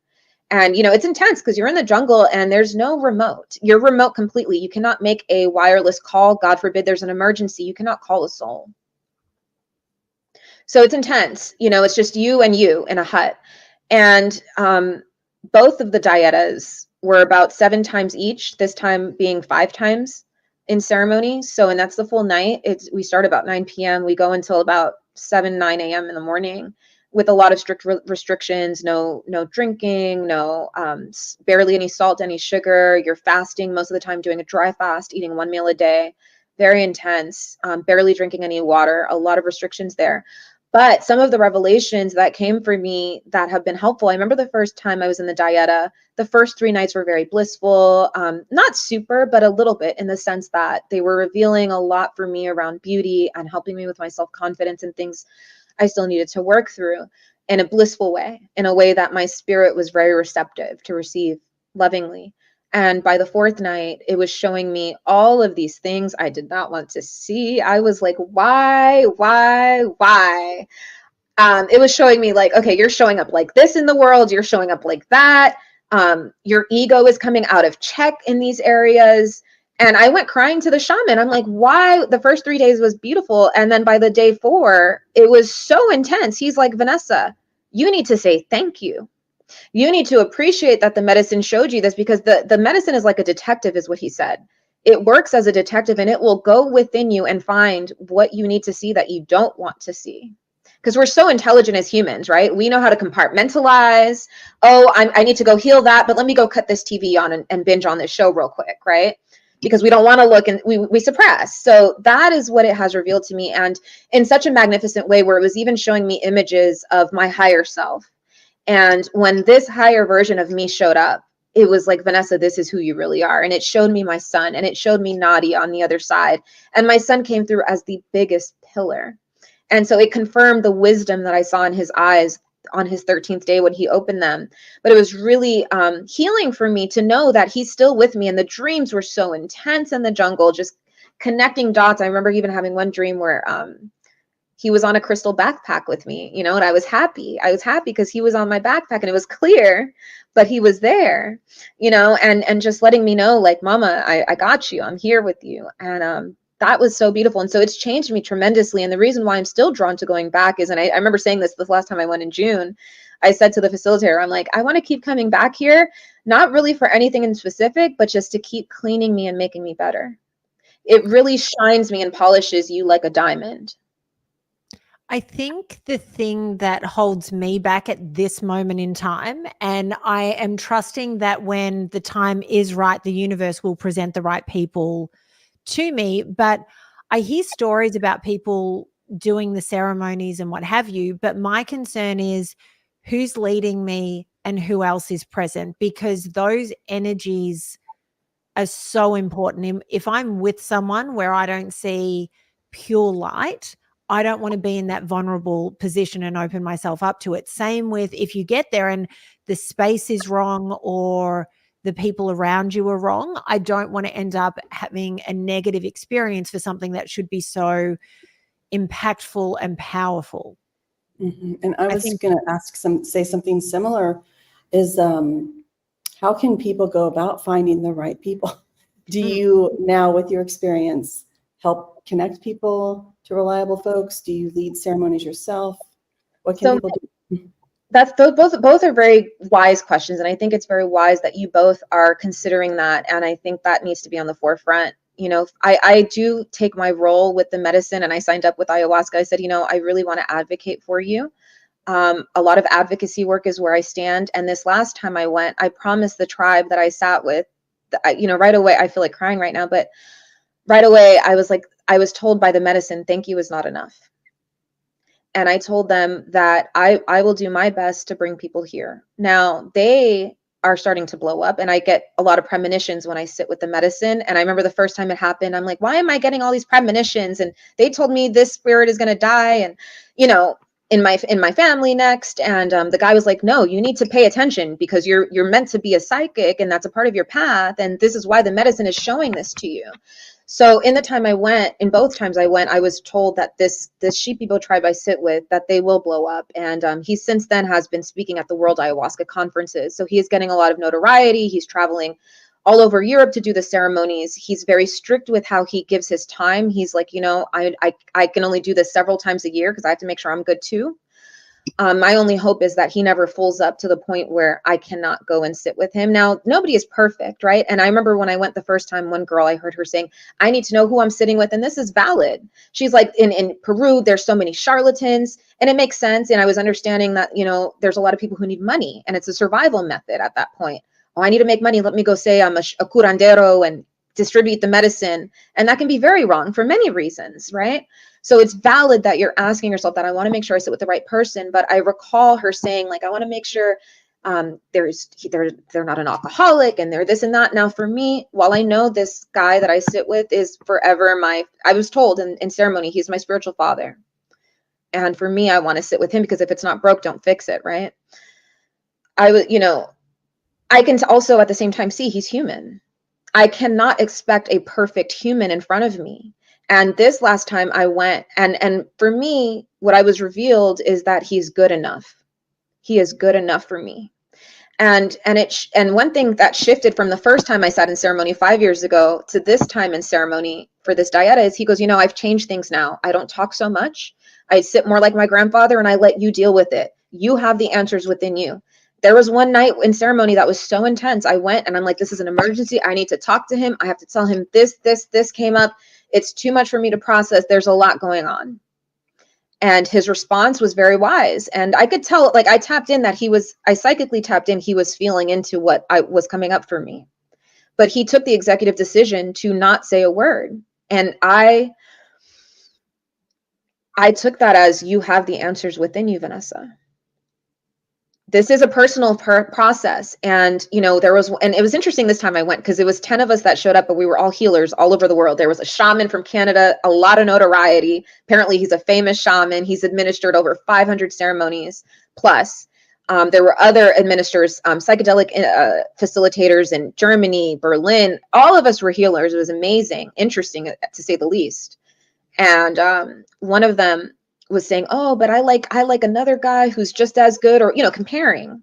And, you know, it's intense because you're in the jungle and there's no remote. You're remote completely. You cannot make a wireless call. God forbid there's an emergency. You cannot call a soul. So it's intense. You know, it's just you and you in a hut. And both of the dietas were about 7 times each, this time being 5 times in ceremony. So, and that's the full night. We start about 9 p.m. We go until about 9 a.m. in the morning with a lot of strict restrictions, no drinking, barely any salt, any sugar. You're fasting most of the time, doing a dry fast, eating 1 meal a day, very intense, barely drinking any water, a lot of restrictions there. But some of the revelations that came for me that have been helpful, I remember the first time I was in the dieta, the first 3 nights were very blissful, not super, but a little bit, in the sense that they were revealing a lot for me around beauty and helping me with my self-confidence and things I still needed to work through in a blissful way, in a way that my spirit was very receptive to receive lovingly. And by the 4th night, it was showing me all of these things I did not want to see. I was like, why? It was showing me like, okay, you're showing up like this in the world. You're showing up like that. Your ego is coming out of check in these areas. And I went crying to the shaman. I'm like, why? The first 3 days was beautiful. And then by the day 4, it was so intense. He's like, Vanessa, you need to say thank you. You need to appreciate that the medicine showed you this, because the medicine is like a detective, is what he said. It works as a detective and it will go within you and find what you need to see that you don't want to see. Because we're so intelligent as humans, right? We know how to compartmentalize. Oh, I need to go heal that, but let me go cut this TV on and binge on this show real quick, right? Because we don't want to look, and we suppress. So that is what it has revealed to me, and in such a magnificent way, where it was even showing me images of my higher self. And when this higher version of me showed up, it was like, Vanessa, this is who you really are. And it showed me my son, and it showed me Nadia on the other side. And my son came through as the biggest pillar. And so it confirmed the wisdom that I saw in his eyes on his 13th day when he opened them. But it was really healing for me to know that he's still with me. And the dreams were so intense in the jungle, just connecting dots. I remember even having one dream where he was on a crystal backpack with me, you know, and I was happy. I was happy because he was on my backpack and it was clear, but he was there, you know, and just letting me know, like, Mama, I got you. I'm here with you. And that was so beautiful. And so it's changed me tremendously. And the reason why I'm still drawn to going back is, and I remember saying this the last time I went in June, I said to the facilitator, I'm like, I want to keep coming back here, not really for anything in specific, but just to keep cleaning me and making me better. It really shines me and polishes you like a diamond. I think the thing that holds me back at this moment in time, and I am trusting that when the time is right, the universe will present the right people to me. But I hear stories about people doing the ceremonies and what have you. But my concern is who's leading me and who else is present, because those energies are so important. If I'm with someone where I don't see pure light, I don't want to be in that vulnerable position and open myself up to it. Same with if you get there and the space is wrong or the people around you are wrong, I don't want to end up having a negative experience for something that should be so impactful and powerful. Mm-hmm. And I was going to say something similar is, how can people go about finding the right people? Do you now, with your experience, help connect people to reliable folks? Do you lead ceremonies yourself? What can people do? That's both are very wise questions, and I think it's very wise that you both are considering that, and I think that needs to be on the forefront. You know, I do take my role with the medicine, and I signed up with ayahuasca. I said, you know, I really want to advocate for you. A lot of advocacy work is where I stand, and this last time I went, I promised the tribe that I sat with, you know, right away, I feel like crying right now, but right away I was told by the medicine, thank you is not enough. And I told them that I will do my best to bring people here. Now they are starting to blow up, and I get a lot of premonitions when I sit with the medicine. And I remember the first time it happened, I'm like, why am I getting all these premonitions? And they told me this spirit is going to die. And, you know, in my family next. And the guy was like, no, you need to pay attention because you're meant to be a psychic, and that's a part of your path. And this is why the medicine is showing this to you. So in the time I went, in both times I went, I was told that this Shipibo tribe I sit with, that they will blow up. And he since then has been speaking at the World Ayahuasca conferences. So he is getting a lot of notoriety. He's traveling all over Europe to do the ceremonies. He's very strict with how he gives his time. He's like, you know, I can only do this several times a year because I have to make sure I'm good too. My only hope is that he never fulls up to the point where I cannot go and sit with him. Now, nobody is perfect, right? And I remember when I went the first time, one girl, I heard her saying, I need to know who I'm sitting with. And this is valid. She's like, in Peru, there's so many charlatans, and it makes sense. And I was understanding that, you know, there's a lot of people who need money, and it's a survival method at that point. Oh, I need to make money. Let me go say I'm a curandero and distribute the medicine. And that can be very wrong for many reasons, right? So it's valid that you're asking yourself that. I want to make sure I sit with the right person. But I recall her saying, like, I want to make sure they're not an alcoholic and they're this and that. Now, for me, while I know this guy that I sit with is forever I was told in ceremony, he's my spiritual father. And for me, I want to sit with him because if it's not broke, don't fix it, right? I can also at the same time see he's human. I cannot expect a perfect human in front of me. And this last time I went, and for me, what I was revealed is that he's good enough. He is good enough for me. And one thing that shifted from the first time I sat in ceremony 5 years ago to this time in ceremony for this dieta is he goes, you know, I've changed things now. I don't talk so much. I sit more like my grandfather and I let you deal with it. You have the answers within you. There was one night in ceremony that was so intense. I went and I'm like, this is an emergency. I need to talk to him. I have to tell him this came up. It's too much for me to process. There's a lot going on. And his response was very wise. And I could tell, like I tapped in that I psychically tapped in, he was feeling into what was coming up for me. But he took the executive decision to not say a word. And I took that as you have the answers within you, Vanessa. This is a personal process. And, you know, and it was interesting this time I went because it was 10 of us that showed up, but we were all healers all over the world. There was a shaman from Canada, a lot of notoriety. Apparently he's a famous shaman. He's administered over 500 ceremonies plus. There were other administrators, psychedelic facilitators in Germany, Berlin. All of us were healers. It was amazing, interesting to say the least. And one of them was saying, oh, but I like another guy who's just as good, or, you know, comparing.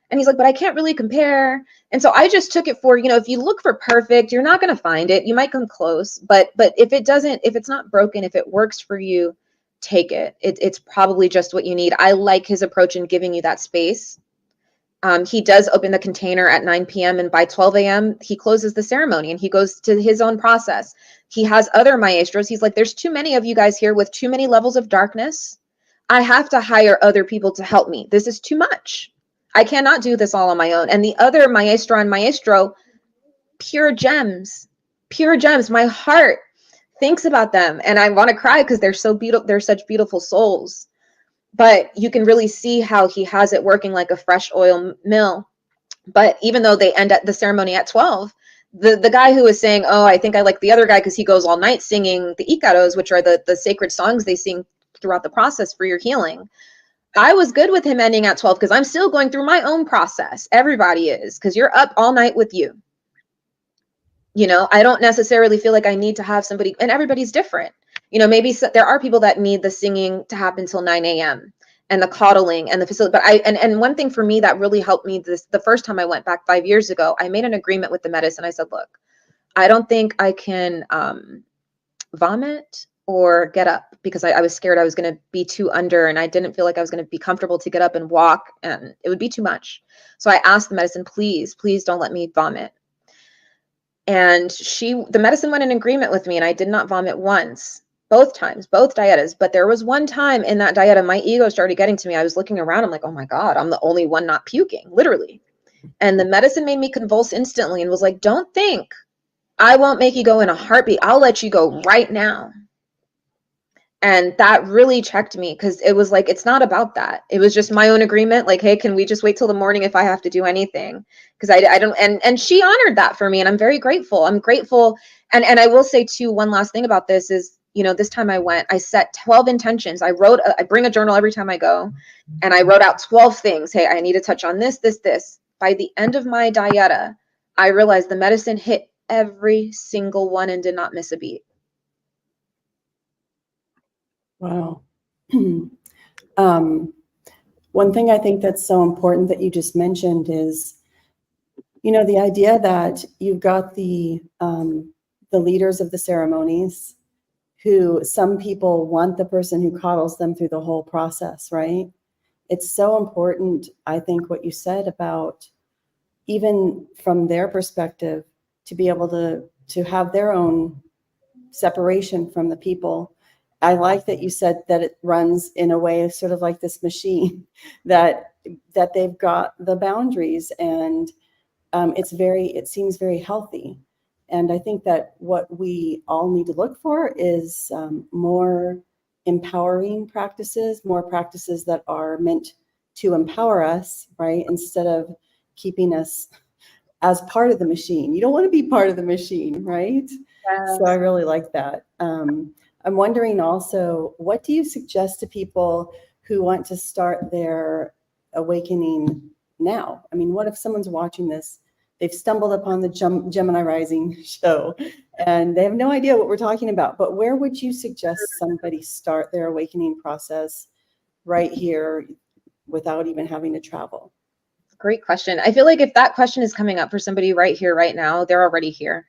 And he's like, but I can't really compare. And so I just took it for, you know, if you look for perfect, you're not going to find it. You might come close, but if it's not broken, if it works for you, take it. It's probably just what you need. I like his approach in giving you that space. He does open the container at 9 p.m. and by 12 a.m. he closes the ceremony and he goes to his own process. He has other maestros. He's like, there's too many of you guys here with too many levels of darkness. I have to hire other people to help me. This is too much. I cannot do this all on my own. And the other maestro and maestro, pure gems. My heart thinks about them and I want to cry because they're so beautiful. They're such beautiful souls. But you can really see how he has it working like a fresh oil mill. But even though they end at the ceremony at 12, the guy who was saying, oh, I think I like the other guy because he goes all night singing the ikaros, which are the sacred songs they sing throughout the process for your healing. I was good with him ending at 12 because I'm still going through my own process. Everybody is, because you're up all night with you. You know, I don't necessarily feel like I need to have somebody, and everybody's different. You know, maybe there are people that need the singing to happen till 9 a.m. and the coddling and the facility. But and one thing for me that really helped me the first time I went back 5 years ago, I made an agreement with the medicine. I said, look, I don't think I can vomit or get up because I was scared I was going to be too under, and I didn't feel like I was going to be comfortable to get up and walk, and it would be too much. So I asked the medicine, please don't let me vomit. And the medicine went in agreement with me, and I did not vomit once, both times, both dietas. But there was one time in that dieta, my ego started getting to me. I was looking around. I'm like, oh my God, I'm the only one not puking, literally. And the medicine made me convulse instantly and was like, don't think. I won't make you go in a heartbeat. I'll let you go right now. And that really checked me, because it was like, it's not about that. It was just my own agreement. Like, hey, can we just wait till the morning if I have to do anything? Because I don't, and she honored that for me. And I'm very grateful. I'm grateful. And I will say too, one last thing about this is, you know, this time I went, I set 12 intentions. I bring a journal every time I go, and I wrote out 12 things. Hey, I need to touch on this. By the end of my dieta, I realized the medicine hit every single one and did not miss a beat. Wow. One thing I think that's so important that you just mentioned is, you know, the idea that you've got the leaders of the ceremonies, who some people want the person who coddles them through the whole process, right? It's so important, I think, what you said about, even from their perspective, to be able to have their own separation from the people. I like that you said that it runs in a way sort of like this machine, that they've got the boundaries, and it seems very healthy. And I think that what we all need to look for is more empowering practices, more practices that are meant to empower us, right? Instead of keeping us as part of the machine. You don't want to be part of the machine, right? Yes. So I really like that. I'm wondering also, what do you suggest to people who want to start their awakening now? I mean, what if someone's watching this, they've stumbled upon the Gemini Rising show, and they have no idea what we're talking about, but where would you suggest somebody start their awakening process right here without even having to travel? Great question. I feel like if that question is coming up for somebody right here, right now, they're already here.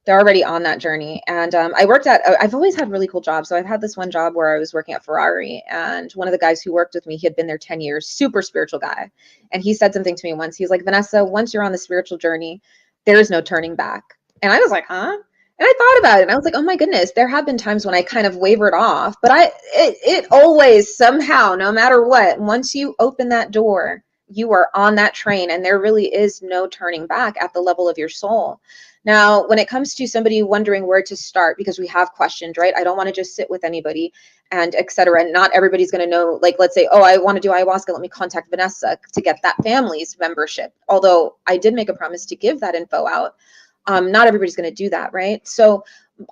They're already on that journey. And I've always had really cool jobs. So I've had this one job where I was working at Ferrari, and one of the guys who worked with me, he had been there 10 years, super spiritual guy. And he said something to me once. He's like, Vanessa, once you're on the spiritual journey, there is no turning back. And I was like, huh? And I thought about it, and I was like, oh my goodness, there have been times when I kind of wavered off, but it always somehow, no matter what, once you open that door, you are on that train, and there really is no turning back at the level of your soul. Now, when it comes to somebody wondering where to start, because we have questions, right? I don't want to just sit with anybody and et cetera. And not everybody's going to know, like, let's say, oh, I want to do ayahuasca. Let me contact Vanessa to get that family's membership. Although I did make a promise to give that info out. Not everybody's going to do that, right? So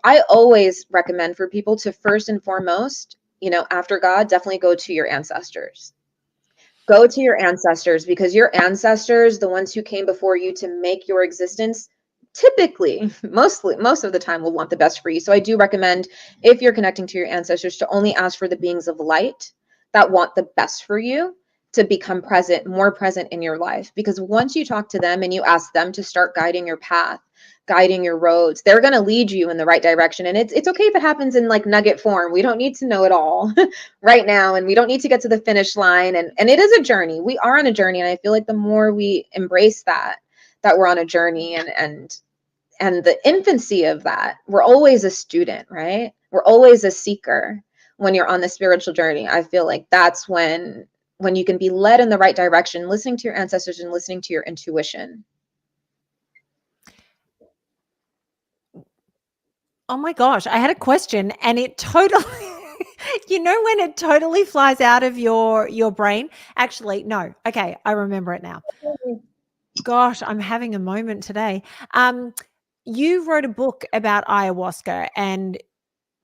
I always recommend for people to first and foremost, you know, after God, definitely go to your ancestors. Go to your ancestors, because your ancestors, the ones who came before you to make your existence, typically, most of the time, will want the best for you. So I do recommend, if you're connecting to your ancestors, to only ask for the beings of light that want the best for you, to become present, more present in your life. Because once you talk to them and you ask them to start guiding your path, guiding your roads, they're going to lead you in the right direction. And it's okay if it happens in like nugget form. We don't need to know it all right now, and we don't need to get to the finish line. And it is a journey. We are on a journey. And I feel like the more we embrace that we're on a journey, and the infancy of that, we're always a student, right? We're always a seeker. When you're on the spiritual journey, I feel like that's when you can be led in the right direction, listening to your ancestors and listening to your intuition. Oh my gosh, I had a question, and it totally, you know, when it totally flies out of your brain. Actually, no. Okay, I remember it now. Gosh, I'm having a moment today. you wrote a book about ayahuasca and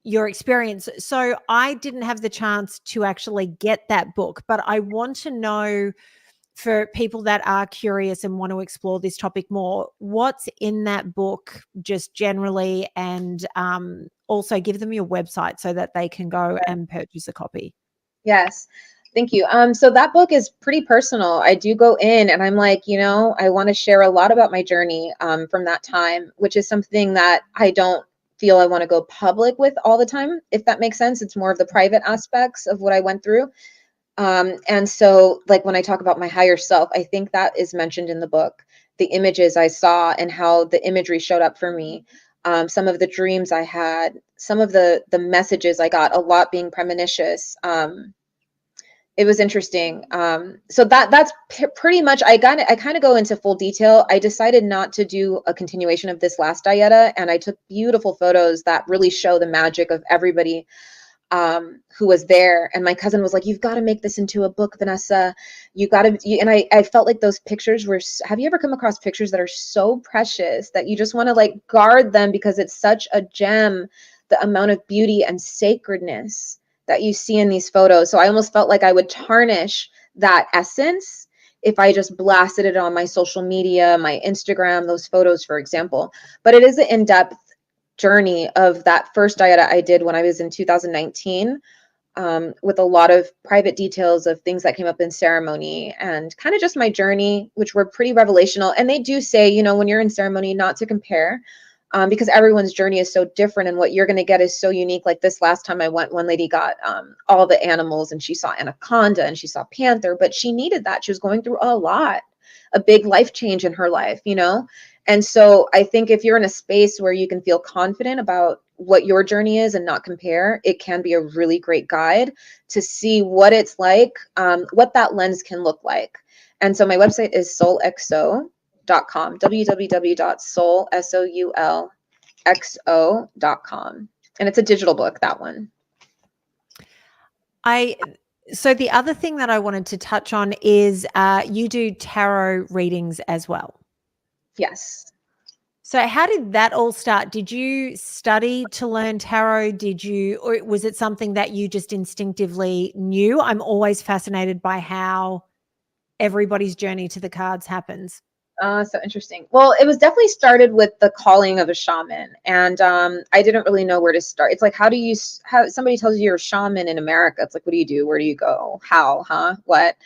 your experience. So I didn't have the chance to actually get that book, but I want to know, for people that are curious and want to explore this topic more, what's in that book just generally, and also give them your website so that they can go and purchase a copy. Yes. Thank you. So that book is pretty personal. I do go in and I'm like, I want to share a lot about my journey from that time, which is something that I don't feel I want to go public with all the time, if that makes sense. It's more of the private aspects of what I went through. And so like when I talk about my higher self, I think that is mentioned in the book, the images I saw and how the imagery showed up for me. Some of the dreams I had, some of the messages I got, a lot being premonitious. It was interesting. So that's pretty much, I kind of go into full detail. I decided not to do a continuation of this last dieta, and I took beautiful photos that really show the magic of everybody who was there. And my cousin was like, you've got to make this into a book, Vanessa. You got to, and I felt like those pictures were, have you ever come across pictures that are so precious that you just want to like guard them because it's such a gem, the amount of beauty and sacredness that you see in these photos. So I almost felt like I would tarnish that essence if I just blasted it on my social media, my Instagram, those photos, for example. But it is an in-depth journey of that first diet I did when I was in 2019, with a lot of private details of things that came up in ceremony and kind of just my journey, which were pretty revelational. And they do say, when you're in ceremony, not to compare, because everyone's journey is so different and what you're going to get is so unique. Like this last time I went, one lady got all the animals and she saw anaconda and she saw panther, but she needed that. She was going through a big life change in her life, And so I think if you're in a space where you can feel confident about what your journey is and not compare, it can be a really great guide to see what it's like, what that lens can look like. And so my website is soulxo.com, www.soulxo.com. And it's a digital book, that one. So the other thing that I wanted to touch on is you do tarot readings as well. Yes. So how did that all start? Did you study to learn tarot? Or was it something that you just instinctively knew? I'm always fascinated by how everybody's journey to the cards happens. So interesting. Well, it was definitely started with the calling of a shaman, and I didn't really know where to start. It's like, how somebody tells you you're a shaman in America? It's like, what do you do? Where do you go? How? Huh? What?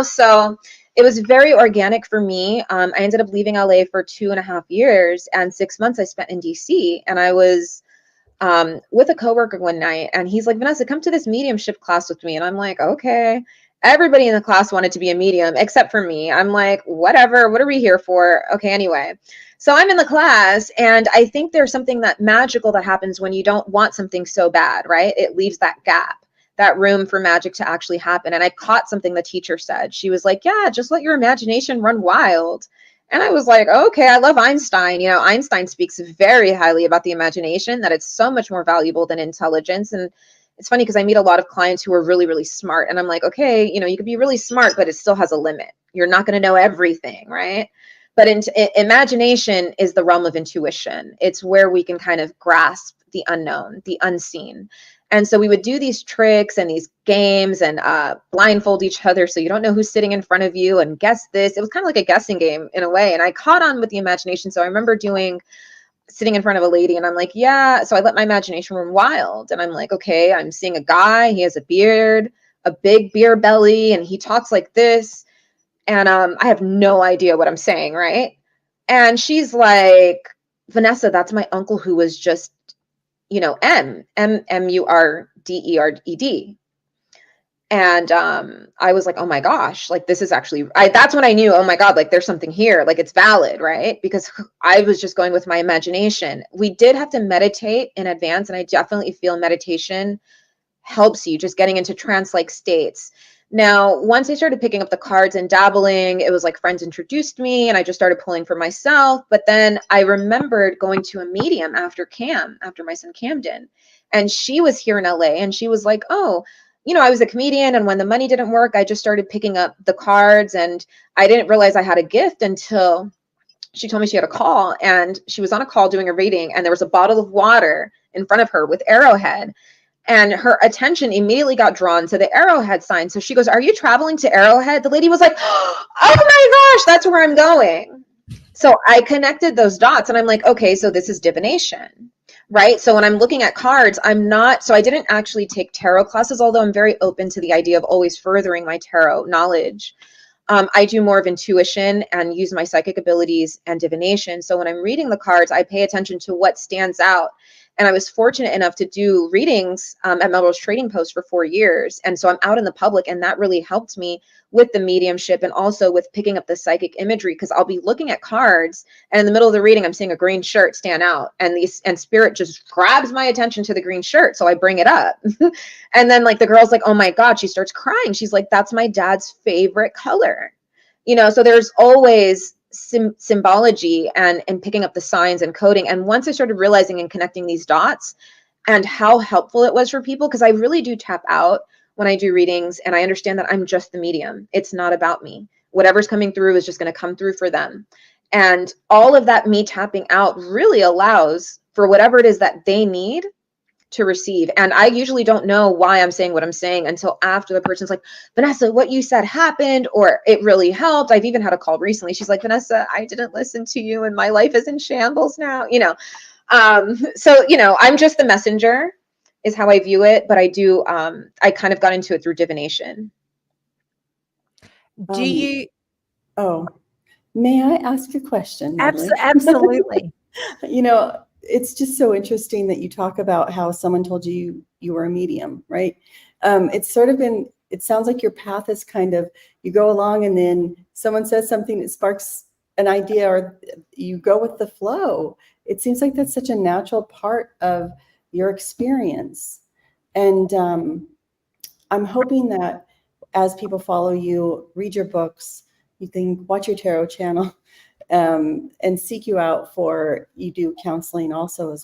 So it was very organic for me. I ended up leaving LA for 2.5 years, and 6 months I spent in DC, and I was with a coworker one night, and he's like, Vanessa, come to this mediumship class with me. And I'm like, okay. Everybody in the class wanted to be a medium except for me. I'm like, whatever, what are we here for? Okay, anyway. So I'm in the class, and I think there's something that magical that happens when you don't want something so bad, right? It leaves that gap, that room for magic to actually happen. And I caught something the teacher said. She was like, yeah, just let your imagination run wild. And I was like, okay, I love Einstein. Einstein speaks very highly about the imagination, that it's so much more valuable than intelligence. And it's funny because I meet a lot of clients who are really, really smart. And I'm like, okay, you could be really smart, but it still has a limit. You're not going to know everything, right? But imagination is the realm of intuition. It's where we can kind of grasp the unknown, the unseen. And so we would do these tricks and these games and blindfold each other so you don't know who's sitting in front of you and guess this. It was kind of like a guessing game in a way. And I caught on with the imagination. So I remember sitting in front of a lady, and I'm like, yeah. So I let my imagination run wild, and I'm like, okay, I'm seeing a guy. He has a beard, a big beer belly, and he talks like this. And I have no idea what I'm saying, right? And she's like, Vanessa, that's my uncle who was just, Murded. And I was like, oh my gosh, like this is actually, that's when I knew, oh my God, like there's something here, like it's valid, right? Because I was just going with my imagination. We did have to meditate in advance, and I definitely feel meditation helps you just getting into trance-like states. Now, once I started picking up the cards and dabbling, it was like friends introduced me and I just started pulling for myself. But then I remembered going to a medium after my son Camden, and she was here in LA, and she was like, oh, I was a comedian, and when the money didn't work, I just started picking up the cards, and I didn't realize I had a gift until she told me she had a call, and she was on a call doing a reading, and there was a bottle of water in front of her with arrowhead, and her attention immediately got drawn to the arrowhead sign. So she goes, "Are you traveling to Arrowhead?" The lady was like, "Oh my gosh, that's where I'm going." So I connected those dots, and I'm like, okay, so this is divination, right? So when I'm looking at cards, I didn't actually take tarot classes, although I'm very open to the idea of always furthering my tarot knowledge. I do more of intuition and use my psychic abilities and divination. So when I'm reading the cards, I pay attention to what stands out. And I was fortunate enough to do readings at Melrose Trading Post for 4 years. And so I'm out in the public, and that really helped me with the mediumship and also with picking up the psychic imagery, because I'll be looking at cards, and in the middle of the reading, I'm seeing a green shirt stand out, and spirit just grabs my attention to the green shirt. So I bring it up. And then like the girl's like, "Oh my God," she starts crying. She's like, "That's my dad's favorite color." So there's always symbology and picking up the signs and coding. And once I started realizing and connecting these dots and how helpful it was for people, because I really do tap out when I do readings, and I understand that I'm just the medium. It's not about me. Whatever's coming through is just going to come through for them. And all of that me tapping out really allows for whatever it is that they need to receive. And I usually don't know why I'm saying what I'm saying until after the person's like, "Vanessa, what you said happened," or "It really helped." I've even had a call recently. She's like, "Vanessa, I didn't listen to you and my life is in shambles now." So, I'm just the messenger is how I view it. But I kind of got into it through divination. Do you? Oh, may I ask a question, Natalie? Absolutely. It's just so interesting that you talk about how someone told you you were a medium, right? It sounds like your path is kind of, you go along and then someone says something that sparks an idea, or you go with the flow. It seems like that's such a natural part of your experience. And I'm hoping that as people follow you, read your books, you can watch your tarot channel, and seek you out you do counseling also,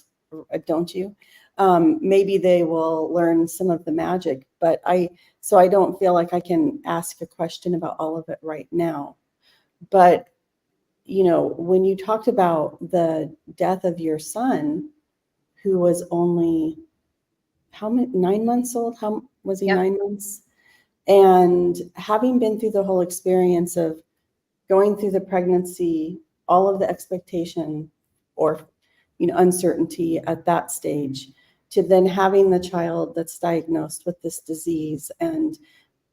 don't you? Maybe they will learn some of the magic, so I don't feel like I can ask a question about all of it right now. But, when you talked about the death of your son, who was only, 9 months old? How was he? Yep. 9 months? And having been through the whole experience of going through the pregnancy, all of the expectation or uncertainty at that stage, to then having the child that's diagnosed with this disease and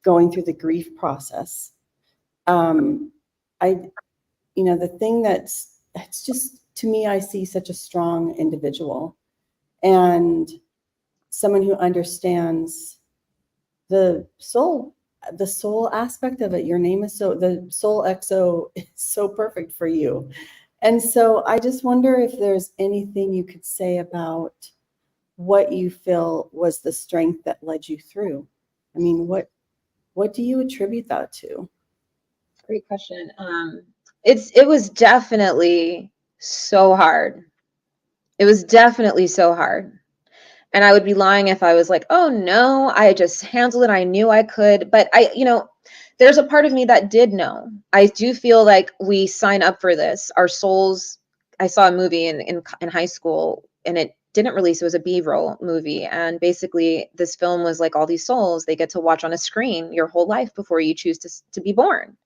going through the grief process. The thing it's just, to me, I see such a strong individual and someone who understands the soul aspect of it. Your name is the soul exo is so perfect for you. And so I just wonder if there's anything you could say about what you feel was the strength that led you through. I mean, what do you attribute that to? Great question. It was definitely so hard. It was definitely so hard. And I would be lying if I was like, "Oh no, I just handled it. I knew I could." But there's a part of me that did know. I do feel like we sign up for this. Our souls. I saw a movie in high school, and it didn't release. It was a B-roll movie, and basically this film was like all these souls they get to watch on a screen your whole life before you choose to be born.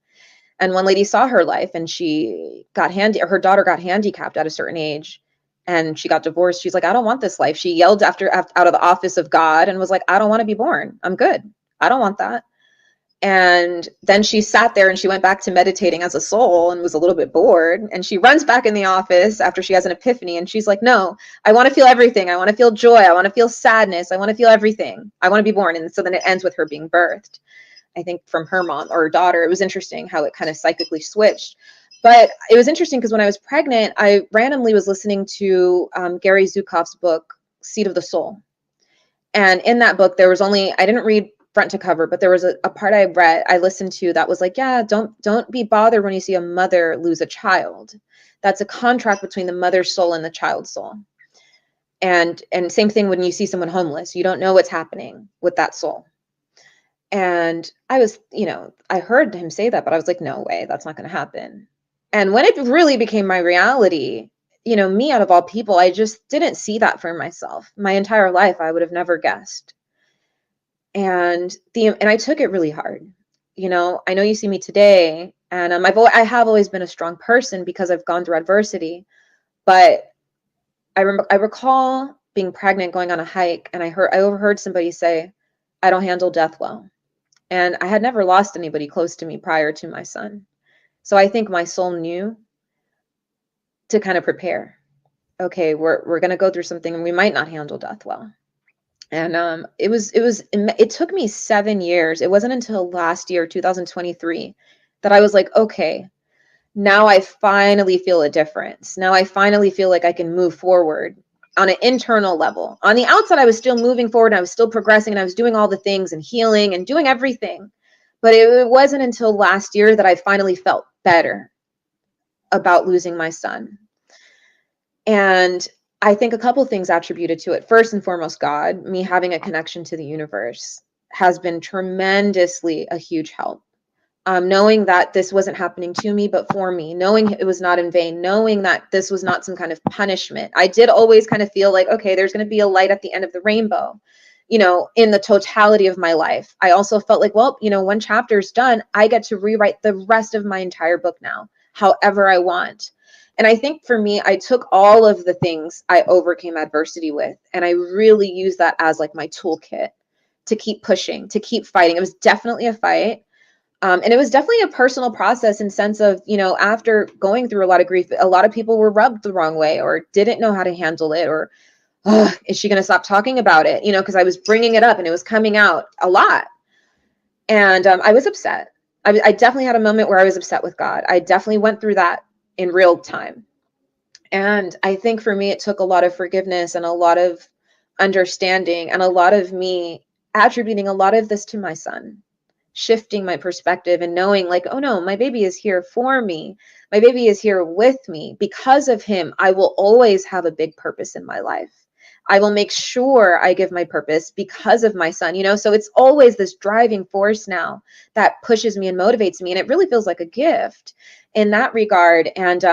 And one lady saw her life, and her daughter got handicapped at a certain age, and she got divorced. She's like, "I don't want this life." She yelled out of the office of God and was like, "I don't want to be born. I'm good. I don't want that." And then she sat there and she went back to meditating as a soul and was a little bit bored. And she runs back in the office after she has an epiphany. And she's like, "No, I want to feel everything. I want to feel joy. I want to feel sadness. I want to feel everything. I want to be born." And so then it ends with her being birthed, I think, from her mom or her daughter. It was interesting how it kind of psychically switched. But it was interesting because when I was pregnant, I randomly was listening to Gary Zukav's book, Seed of the Soul. And in that book, I didn't read front to cover, but there was a part I listened to that was like, "Yeah, don't be bothered when you see a mother lose a child. That's a contract between the mother's soul and the child's soul." And same thing when you see someone homeless, you don't know what's happening with that soul. And I was, I heard him say that, but I was like, "No way, that's not going to happen." And when it really became my reality, you know, me out of all people, I just didn't see that for myself. My entire life, I would have never guessed. And I took it really hard. You know, I know you see me today, and I have always been a strong person because I've gone through adversity. But I recall being pregnant, going on a hike, and I overheard somebody say, "I don't handle death well." And I had never lost anybody close to me prior to my son. So I think my soul knew to kind of prepare. Okay, we're going to go through something and we might not handle death well. And it took me 7 years. It wasn't until last year, 2023, that I was like, okay, now I finally feel a difference. Now I finally feel like I can move forward on an internal level. On the outside, I was still moving forward and I was still progressing and I was doing all the things and healing and doing everything. But it wasn't until last year that I finally felt better about losing my son. And I think a couple things attributed to it. First and foremost, God, me having a connection to the universe has been tremendously a huge help. Knowing that this wasn't happening to me, but for me, knowing it was not in vain, knowing that this was not some kind of punishment. I did always kind of feel like, okay, there's going to be a light at the end of the rainbow, you know, in the totality of my life. I also felt like, well, you know, one chapter's done, I get to rewrite the rest of my entire book now, however I want. And I think for me, I took all of the things I overcame adversity with, and I really used that as like my toolkit to keep pushing, to keep fighting. It was definitely a fight. And it was definitely a personal process in sense of, you know, after going through a lot of grief, a lot of people were rubbed the wrong way or didn't know how to handle it, or, oh, is she going to stop talking about it? You know, because I was bringing it up and it was coming out a lot. And I was upset. I definitely had a moment where I was upset with God. I definitely went through that in real time. And I think for me, it took a lot of forgiveness and a lot of understanding and a lot of me attributing a lot of this to my son, shifting my perspective and knowing like, oh no, my baby is here for me. My baby is here with me. Because of him, I will always have a big purpose in my life. I will make sure I give my purpose because of my son, you know? So it's always this driving force now that pushes me and motivates me. And it really feels like a gift in that regard. And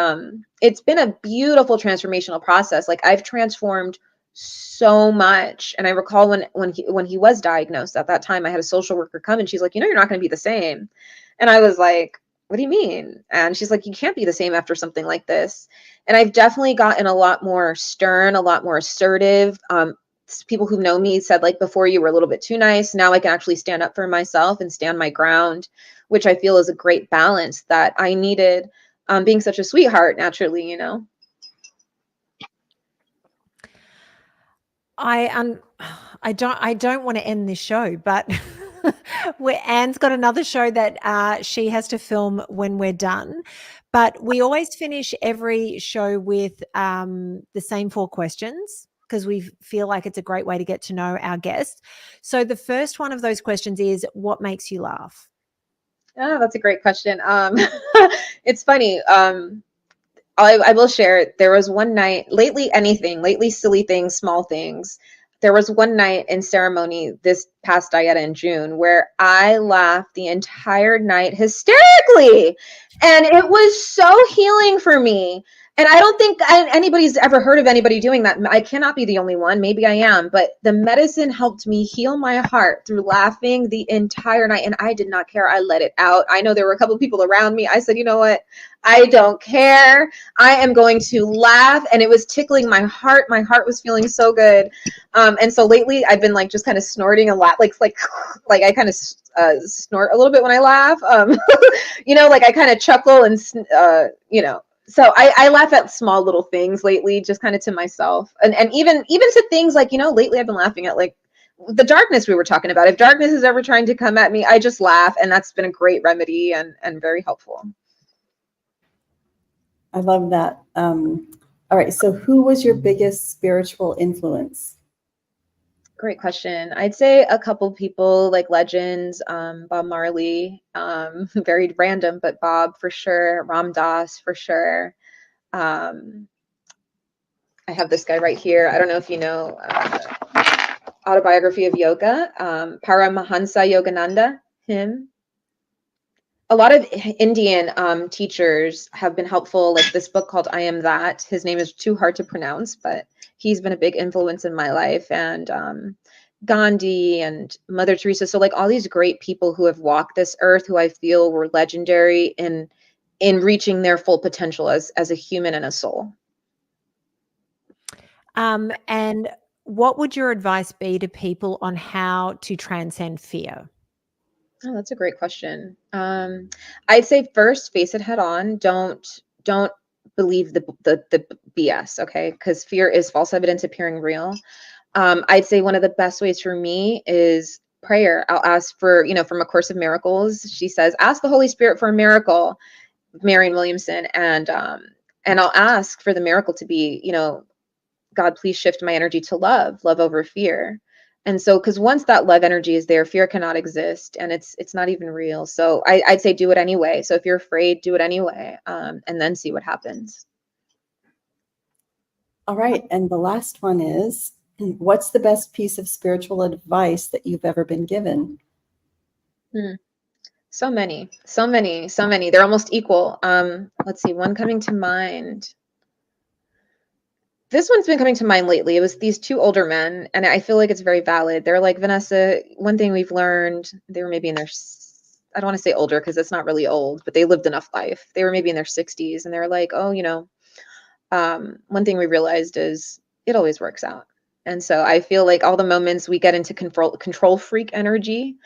it's been a beautiful transformational process. Like I've transformed so much. And I recall when he was diagnosed at that time, I had a social worker come and she's like, you know, you're not going to be the same. And I was like, what do you mean? And she's like, you can't be the same after something like this. And I've definitely gotten a lot more stern, a lot more assertive. People who know me said like, before you were a little bit too nice. Now I can actually stand up for myself and stand my ground, which I feel is a great balance that I needed, being such a sweetheart naturally, you know? I don't want to end this show, but Anne's got another show that she has to film when we're done. But we always finish every show with the same 4 questions because we feel like it's a great way to get to know our guest. So the first one of those questions is, what makes you laugh? Oh, that's a great question. It's funny. I will share, there was one night, lately silly things, small things. There was one night in ceremony this past Dieta in June where I laughed the entire night hysterically. And it was so healing for me. And I don't think anybody's ever heard of anybody doing that. I cannot be the only one. Maybe I am. But the medicine helped me heal my heart through laughing the entire night. And I did not care. I let it out. I know there were a couple of people around me. I said, you know what? I don't care. I am going to laugh. And it was tickling my heart. My heart was feeling so good. And so lately I've been like just kind of snorting a lot, like I kind of snort a little bit when I laugh. You know, like I kind of chuckle and, you know, so I laugh at small little things lately, just kind of to myself. And even to things like, you know, lately I've been laughing at like the darkness we were talking about. If darkness is ever trying to come at me, I just laugh. And that's been a great remedy and very helpful. I love that. All right. So who was your biggest spiritual influence? Great question. I'd say a couple people like legends, Bob Marley, very random, but Bob for sure, Ram Dass for sure. I have this guy right here. I don't know if you know, Autobiography of Yoga, Paramahansa Yogananda, him. a lot of Indian teachers have been helpful. Like this book called I Am That. His name is too hard to pronounce, but he's been a big influence in my life. And Gandhi and Mother Teresa. So like all these great people who have walked this earth, who I feel were legendary in reaching their full potential as a human and a soul. And what would your advice be to people on how to transcend fear? Oh, that's a great question. I'd say first, face it head on. Don't believe the BS, okay? Because fear is false evidence appearing real. I'd say one of the best ways for me is prayer. I'll ask for, from A Course of Miracles, she says, ask the Holy Spirit for a miracle, Marianne Williamson, and I'll ask for the miracle to be, God, please shift my energy to love over fear. And so, because once that love energy is there, fear cannot exist, and it's not even real. So I'd say do it anyway. So if you're afraid, do it anyway, and then see what happens. All right. And the last one is, what's the best piece of spiritual advice that you've ever been given? So many. They're almost equal. Let's see, one coming to mind. This one's been coming to mind lately. It was these two older men, and I feel like it's very valid. They're like, Vanessa, one thing we've learned, they were maybe in their, I don't want to say older because it's not really old, but they lived enough life. They were maybe in their 60s, and they're like, oh, one thing we realized is it always works out. And so I feel like all the moments we get into control freak energy,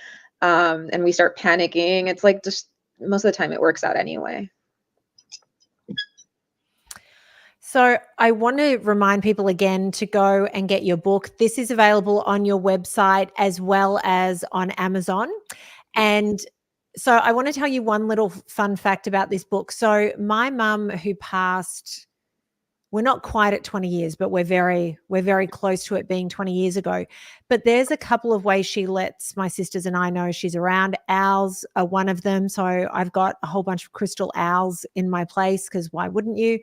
and we start panicking, it's like just most of the time it works out anyway. So I want to remind people again to go and get your book. This is available on your website as well as on Amazon. And so I want to tell you one little fun fact about this book. So my mum, who passed, we're not quite at 20 years, but we're very close to it being 20 years ago. But there's a couple of ways she lets my sisters and I know she's around. Owls are one of them. So I've got a whole bunch of crystal owls in my place, because why wouldn't you?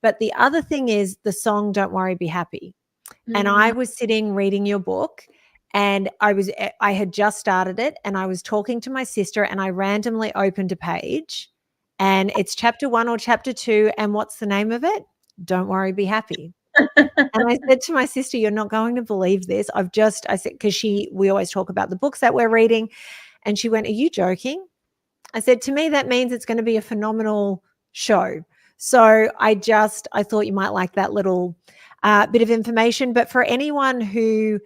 But the other thing is the song Don't Worry, Be Happy. Mm-hmm. And I was sitting reading your book, and I had just started it, and I was talking to my sister, and I randomly opened a page, and it's chapter 1 or chapter 2. And what's the name of it? Don't Worry, Be Happy. And I said to my sister, you're not going to believe this. I said, because we always talk about the books that we're reading. And she went, are you joking? I said, to me, that means it's going to be a phenomenal show. So I thought you might like that little bit of information. But for anyone who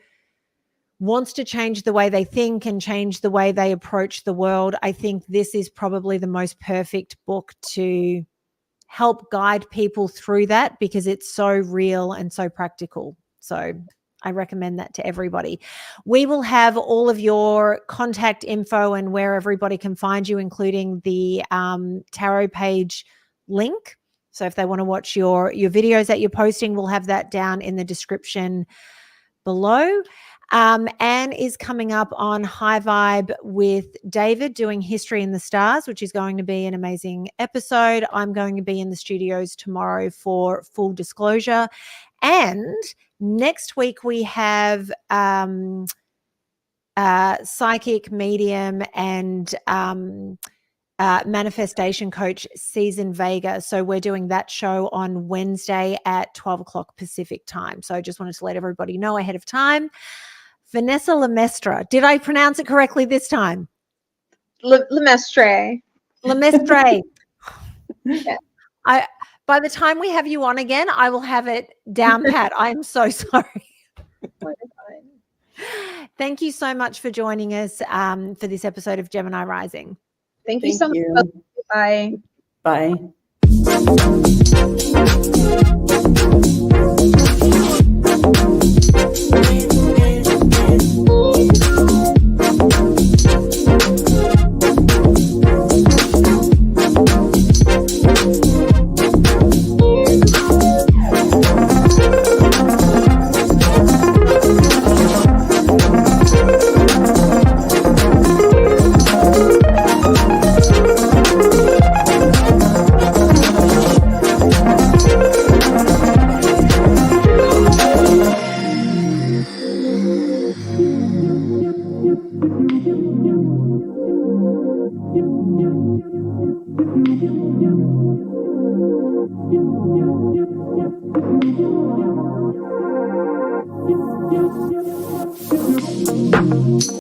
wants to change the way they think and change the way they approach the world, I think this is probably the most perfect book to help guide people through that, because it's so real and so practical. So I recommend that to everybody. We will have all of your contact info and where everybody can find you, including the tarot page link. So if they want to watch your videos that you're posting, we'll have that down in the description below. Anne is coming up on Highvibe with David doing History in the Stars, which is going to be an amazing episode. I'm going to be in the studios tomorrow for Full Disclosure. And next week we have psychic medium and manifestation coach Season Vega. So we're doing that show on Wednesday at 12 o'clock Pacific time. So I just wanted to let everybody know ahead of time. Vanessa LeMaistre. Did I pronounce it correctly this time? LeMaistre. LeMaistre. Yeah. By the time we have you on again, I will have it down pat. I'm so sorry. Thank you so much for joining us for this episode of Gemini Rising. Thank you so much. Bye. Bye.